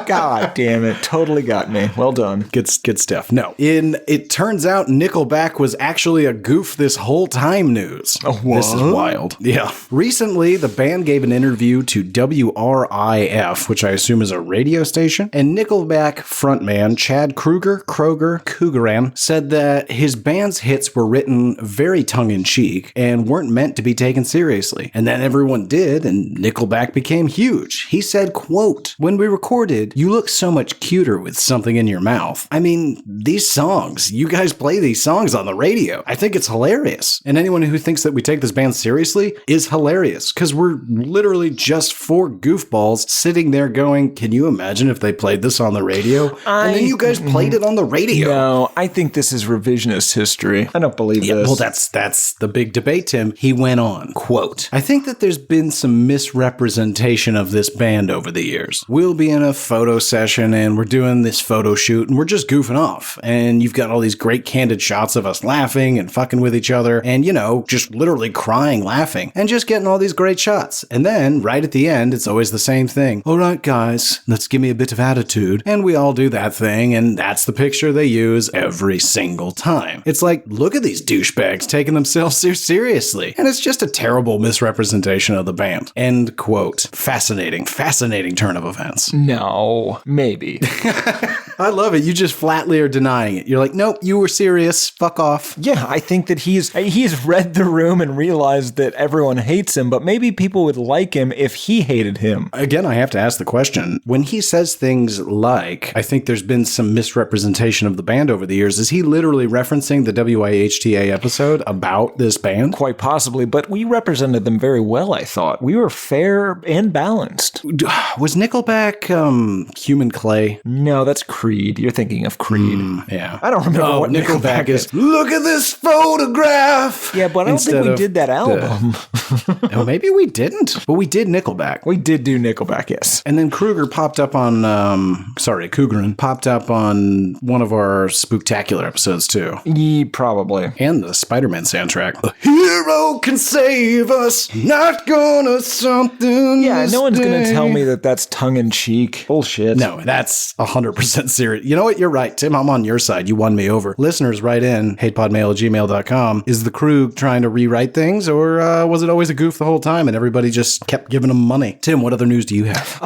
God damn it. Totally got me. Well done. Good stuff. No. It turns out Nickelback was actually a goof this whole time news. Oh, what? This is wild. Yeah. Recently, the band gave an interview to WRIF, which I assume is a radio station, and Nickelback frontman Chad Kroeger said that his band's hits were written very tongue-in-cheek and weren't meant to be taken seriously. And then everyone did, and Nickelback became huge. He said, quote, "When we recorded, you look so much cuter with something in your mouth. I mean, these songs, you guys play these songs on the radio. I think it's hilarious. And anyone who thinks that we take this band seriously is hilarious because we're literally just four goofballs sitting there going, can you imagine if they played this on the radio? And then you guys played it on the radio." No, I think this is revisionist history. I don't believe this. Well, that's the big debate, Tim. He went on, quote, "I think that there's been some misrepresentation of this band over the years. We'll be in a photo session and we're doing this photo shoot and we're just goofing off. And you've got all these great candid shots of us laughing and fucking with each other and, just literally crying laughing and just getting all these great shots. And then right at the end, it's always the same thing. All right, guys, let's give me a bit of attitude." And we all do that thing. And that's the picture they use every single time. It's like, look at these douchebags taking themselves so seriously. And it's just a terrible misrepresentation of the band. End quote. Fascinating turn of events. No, maybe. I love it. You just flatly are denying it. You're like, nope, you were serious. Fuck off. Yeah, I think that he's read the room and realized that everyone hates him, but maybe people would like him if he hated him. Again, I have to ask the question. When he says things like, I think there's been some misrepresentation of the band over the years, is he literally referencing the WIHTA episode about this band? Quite possibly, but we represented them very well, I thought. We were fair and balanced. Was Nickelback Human Clay? No, that's Creed. You're thinking of Creed. Yeah. I don't remember what Nickelback is. Look at this photograph. Yeah, but I don't think we did that album. Oh, maybe we didn't. But we did Nickelback. We did do Nickelback, yes. And then Cougarin popped up on one of our Spooktacular episodes too. Probably. And the Spider-Man soundtrack. A hero can save us, not gonna something. Yeah, no one's gonna tell me that that's tongue-in-cheek. Bullshit. No, that's 100% serious. You know what? You're right, Tim. I'm on your side. You won me over. Listeners, write in, hatepodmail@gmail.com. Is the crew trying to rewrite things, or was it always a goof the whole time and everybody just kept giving them money? Tim, what other news do you have?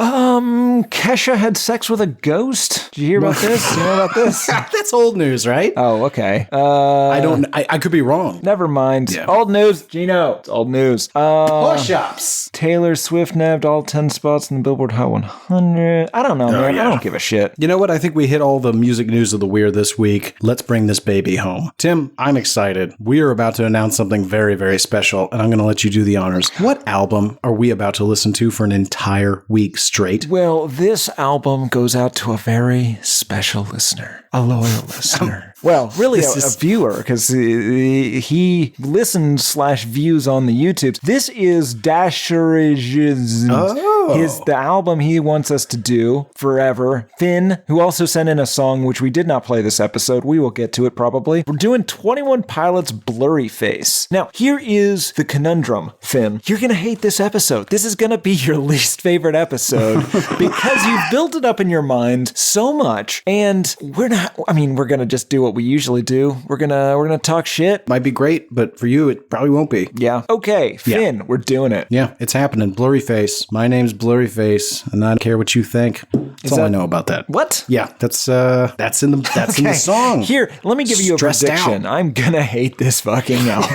Kesha had sex with a ghost. Did you hear about this? You know about this? That's old news, right? Oh, okay. I could be wrong. Never mind. Yeah. Old news. Gino. It's old news. Push-ups. Taylor Swift nabbed all 10 spots in the Billboard Hot 100. I don't know, man. yeah. I don't give a shit. You know what? I think we hit all the music news of the weird this week. Let's bring this baby home. Tim, I'm excited. We are about to announce something very, very special, and I'm going to let you do the honors. What album are we about to listen to for an entire week straight? Well, this album goes out to a very special listener, a loyal listener. Well, really a viewer, because he listens/views on the YouTubes. This is Dasheridge's the album he wants us to do forever. Finn, who also sent in a song which we did not play this episode. We will get to it probably. We're doing 21 Pilots' Blurry Face. Now, here is the conundrum, Finn. You're going to hate this episode. This is going to be your least favorite episode because you've built it up in your mind so much, and we're going to just do what what we usually do. We're gonna talk shit. Might be great, but for you, it probably won't be. Yeah. Okay, Finn, we're doing it. Yeah, it's happening. Blurry Face. My name's Blurry Face, and I don't care what you think. That's all I know about that. What? Yeah, that's in the song. Here, let me give you a Stressed prediction. out. I'm gonna hate this fucking album.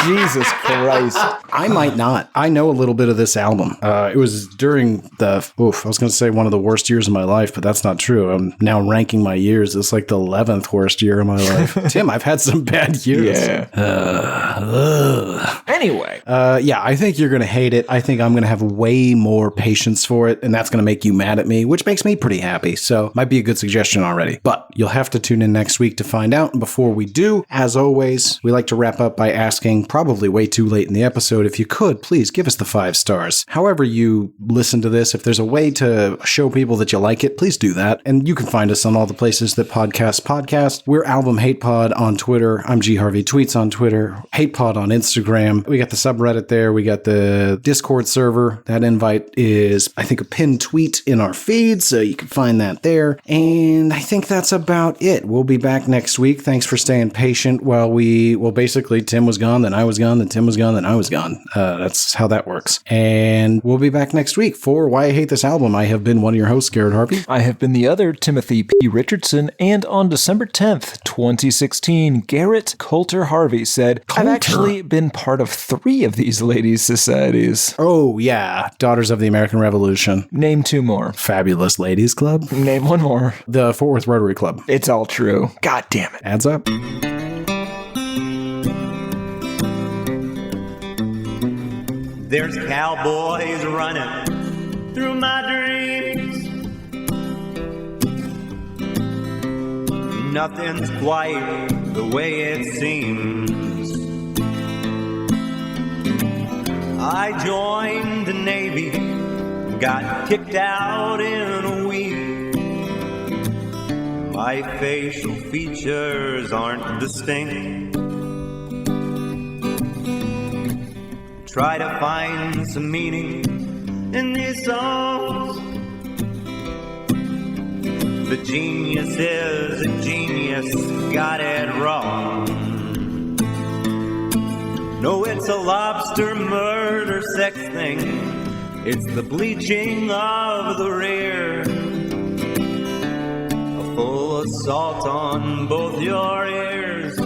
Jesus Christ. I might not. I know a little bit of this album. It was during I was going to say one of the worst years of my life, but that's not true. I'm now ranking my years. It's like the 11th worst year of my life. Tim, I've had some bad years. Yeah. Anyway. Yeah, I think you're going to hate it. I think I'm going to have way more patience for it, and that's going to make you mad at me, which makes me pretty happy. So might be a good suggestion already. But you'll have to tune in next week to find out. And before we do, as always, we like to wrap up by asking, probably way too late in the episode, if you could, please give us the 5 stars. However you listen to this, if there's a way to show people that you like it, please do that. And you can find us on all the places that podcasts podcast. We're Album Hate Pod on Twitter. I'm G Harvey Tweets on Twitter. Hate Pod on Instagram. We got the subreddit there. We got the Discord server. That invite is, I think, a pinned tweet in our feed, so you can find that there. And I think that's about it. We'll be back next week. Thanks for staying patient while basically Tim was gone, then I was gone, then Tim was gone, then I was gone. That's how that works. And we'll be back next week for Why I Hate This Album. I have been one of your hosts, Garrett Harvey. I have been the other, Timothy P. Richardson, and on December 10th, 2016, Garrett Coulter Harvey said, I've actually been part of 3 of these ladies' societies. Oh, yeah. Daughters of the American Revolution. Name 2 more. Fabulous Ladies Club. Name 1 more. The Fort Worth Rotary Club. It's all true. God damn it. Adds up. There's cowboys running through my dreams. Nothing's quite the way it seems. I joined the Navy, got kicked out in a week. My facial features aren't distinct. Try to find some meaning in these songs. The genius is a genius, got it wrong. No, it's a lobster murder sex thing. It's the bleaching of the rear. A full assault on both your ears.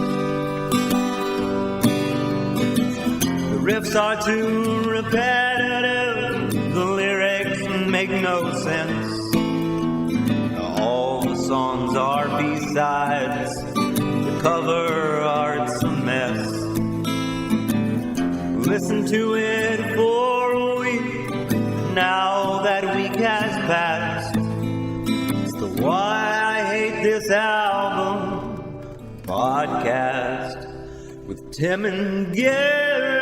The riffs are too repetitive. The lyrics make no sense. All the songs are B-sides. The cover art's a mess. Listen to it for a week. Now that week has passed. It's the Why I Hate This Album podcast with Tim and Garrett.